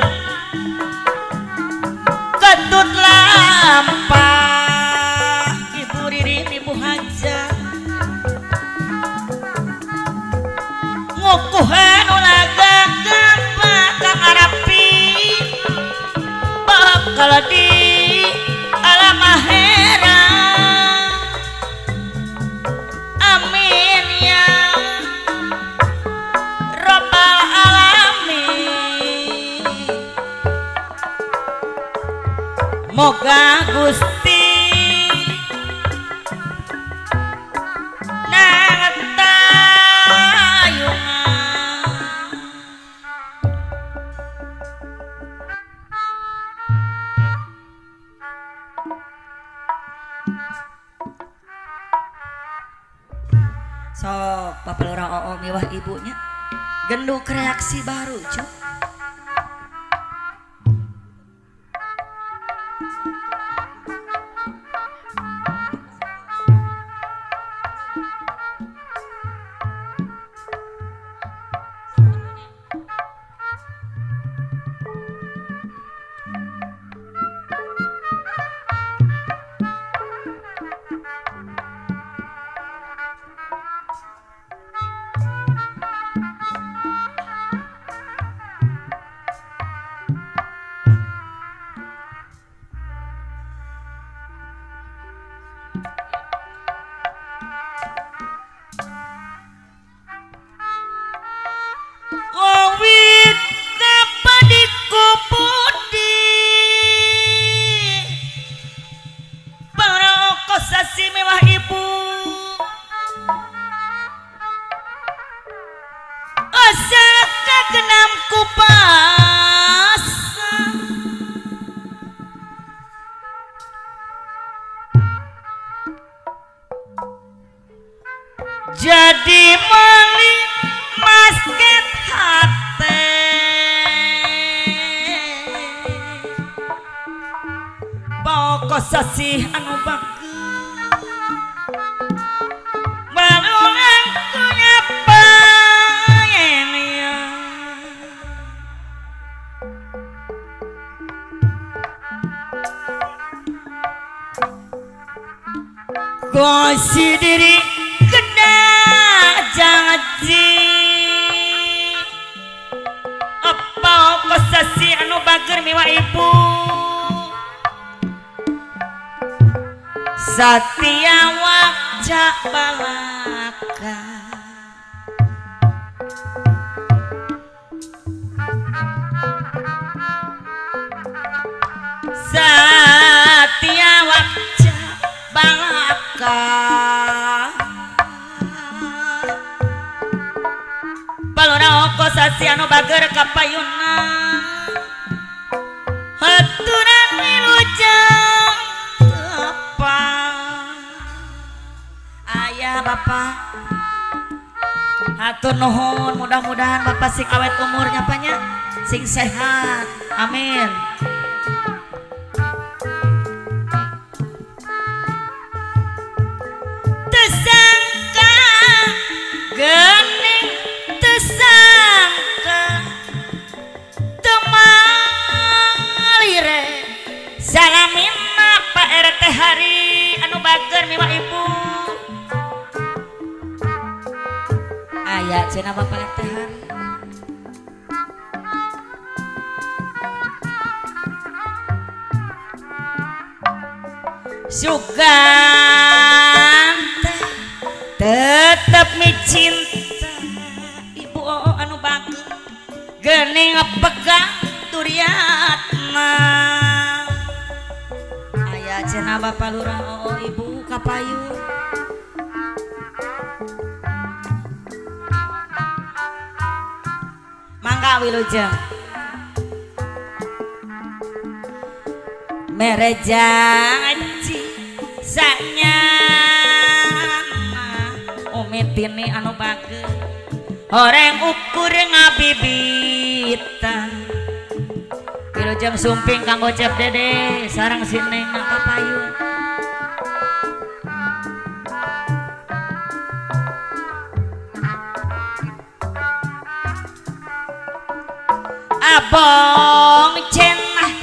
ketut lampah Ibu Ririn Ibu Haja ngukuhan ulah gagabah kang arapi bakal di alam akhirat amin ya Rabbal alamin moga Gusti sok papelora oo mewah ibunya genduk reaksi baru cuk jadi meli masket hate pokok sasih anu bagus balungan punya payenya kosi diri janji apa kosasi anu bager miwa ibu Satya Wakca Balaka Satya Wakca Balaka balona kosasi anu bager kapayuna haturan wilujeng apa ayah bapak hatur nuhun mudah-mudahan bapak sing awet umurnya banyak sing sehat amin tersangka gening tersangka temalire salamin Pak RT hari anu bager miwa ibu aya cenah Bapak RT hari sugan tetep micinta ibu anu bager geuning pegang turiatna aya cenah Bapak Lurah oh ibu kapayun mangga wilujeng merejanji sanyana umitini anu bager horeng ukur ngabibitan wilujeng sumping kanggo Cep Dede sareng sineng kapayun abong cenah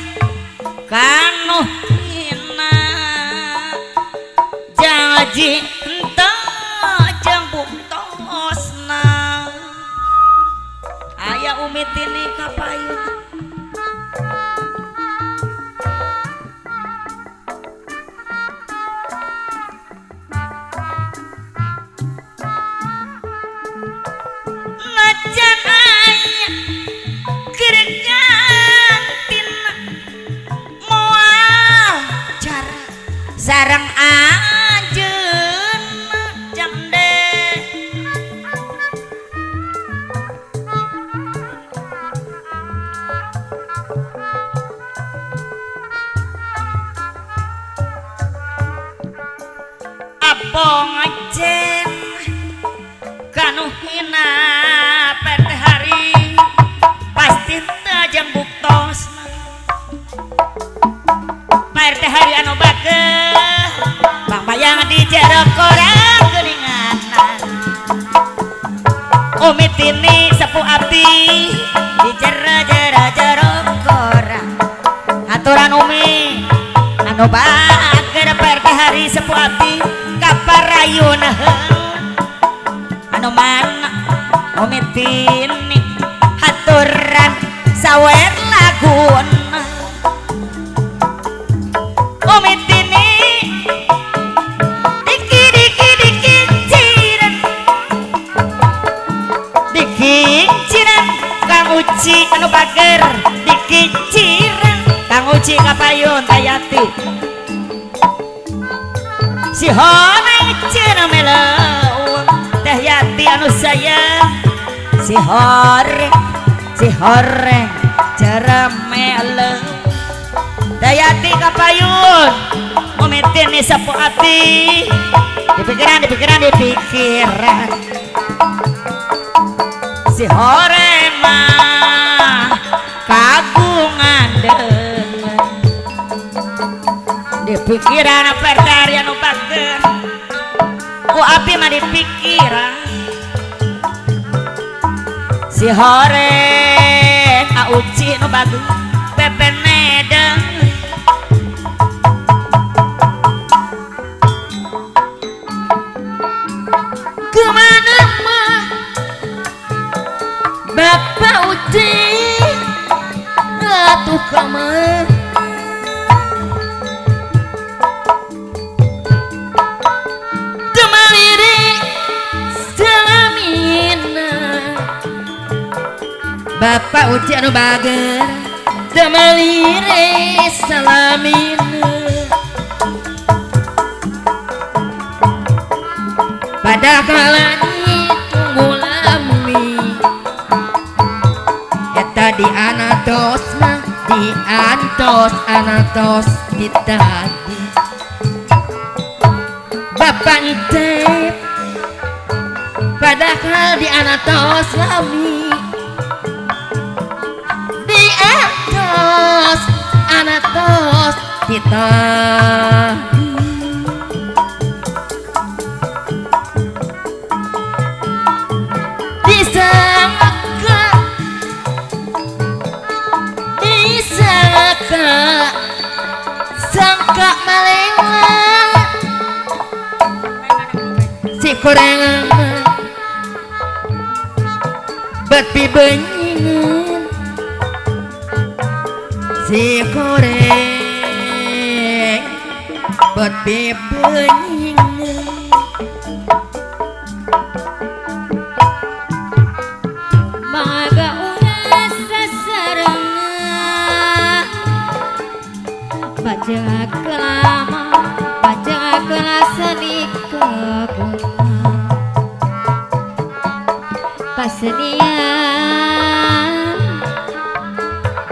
kanu hina janji henteu jeung buktosna aya umitini kapayun najan aya gergantina moal cara sareng anjeunna jamde abong ajen kanu hina PT hari pasti tajam buktosna PRT hari anu bager bang bayang di jeruk korang geuninganan umit ini sepuh abdi di jeruk korang aturan umi anu bager PRT hari sepuh abdi kaparayunaheun anu mana umit ini haturan sawer laguna umit ini diki ciran Kang Uci anu bager diki ciran Kang Uci kapayun tayati si honeng cenah meleuweung teh yati anu sayang si horeng ceremele dayati kapayun umitin ni sepuh ati di pikiran si hore mah kagungan dengan di pikiran percaya nu bager ku api mah di pikiran si hore auci nu bagus pepenedeng kemana mah Bapak Uci atuh kamar temaliri salamina Bapak Uci anu bager temaliri salamina pada kala ditunggu lami eta di anatos mah di anatos ditadi bapak ngitep padahal di anatos lami di anatos ditadi sangka malewat si korengan bet pibenyingan si koreng bet pibenyingan maga unas sasarangan baca kelama baca kelas sedikit pasenian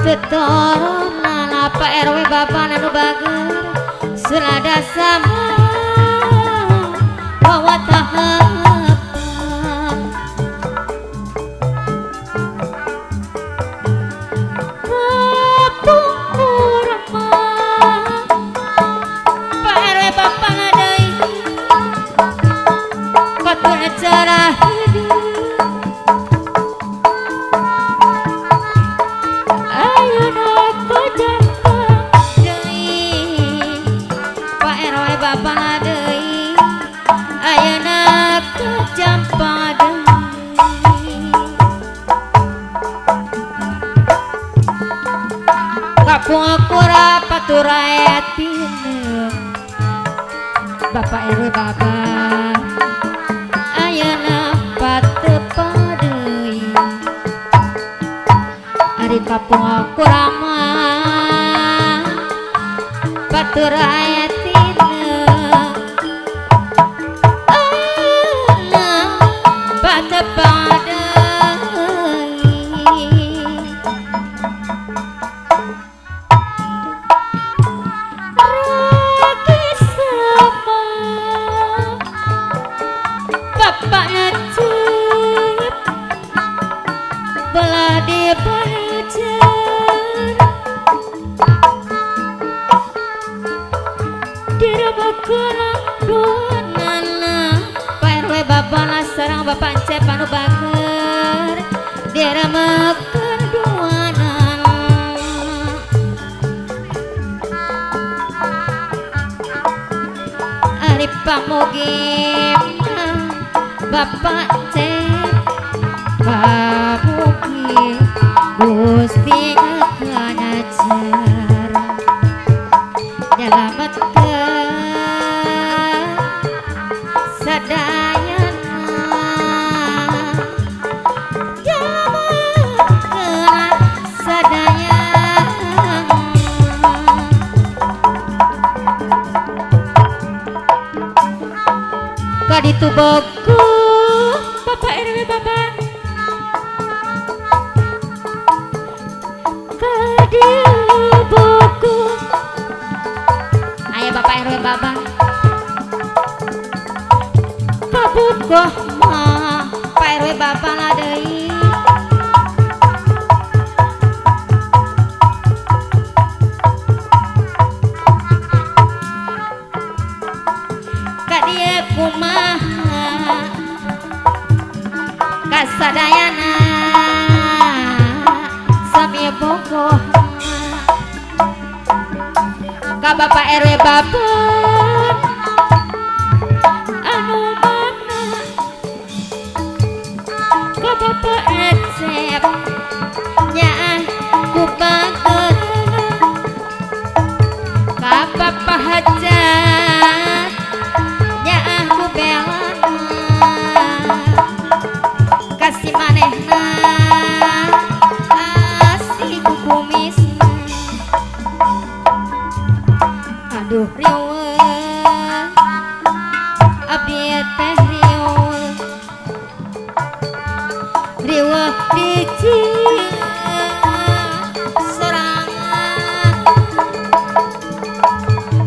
tetoron apa RW bapak nanu bager selada sama bawa tahap cara hidup ayeuna ku jampang deui Pak RW Bapak deui ayeuna ku jampang deui kapung aku rapatur rakyat pineung Bapak RW Bapak ayeuna patepadeui ari kapung aku ramah batur ayatina ayeuna patepadeui ragi sama bapaknya cip belah di belajar dirabakuna duanana Pak RW Bapak sareng Bapak Cep anu bager diramakeun duanana ari pamugi Bapak Cep pamugi Gusti ngajar nyelametkeun sadayana nyelametkeun sadayana kaditu boku Bapak RW Bapak kaditu boku ayo Bapak RW Bapak Ugoh mah Pak RW Bapak lah deui. Ka dieu kumaha kasadayana sami bogoh ka Bapak RW Bapak anu mana ka Bapak Ecep nyaah ku bageut ka Bapak Hajat nyaah ku belana kasih manehna asih ku kumisna. Aduh riweuh abdi teh riweuh dicieun sorangan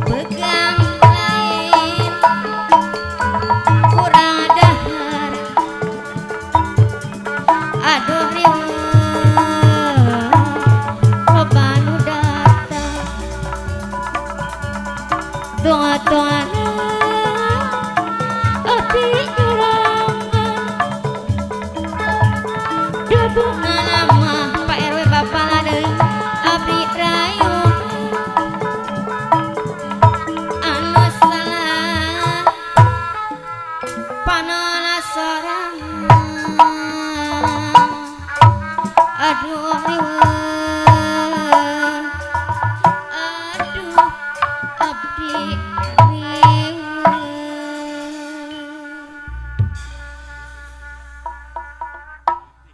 pegang lain kurang dahar. Aduh riweuh loba nu datang doa-doana abdi nyorangan dabungan mah Pak RW Bapak lah deui abdi rayuan anu salah panala sorangan. Aduh riweuh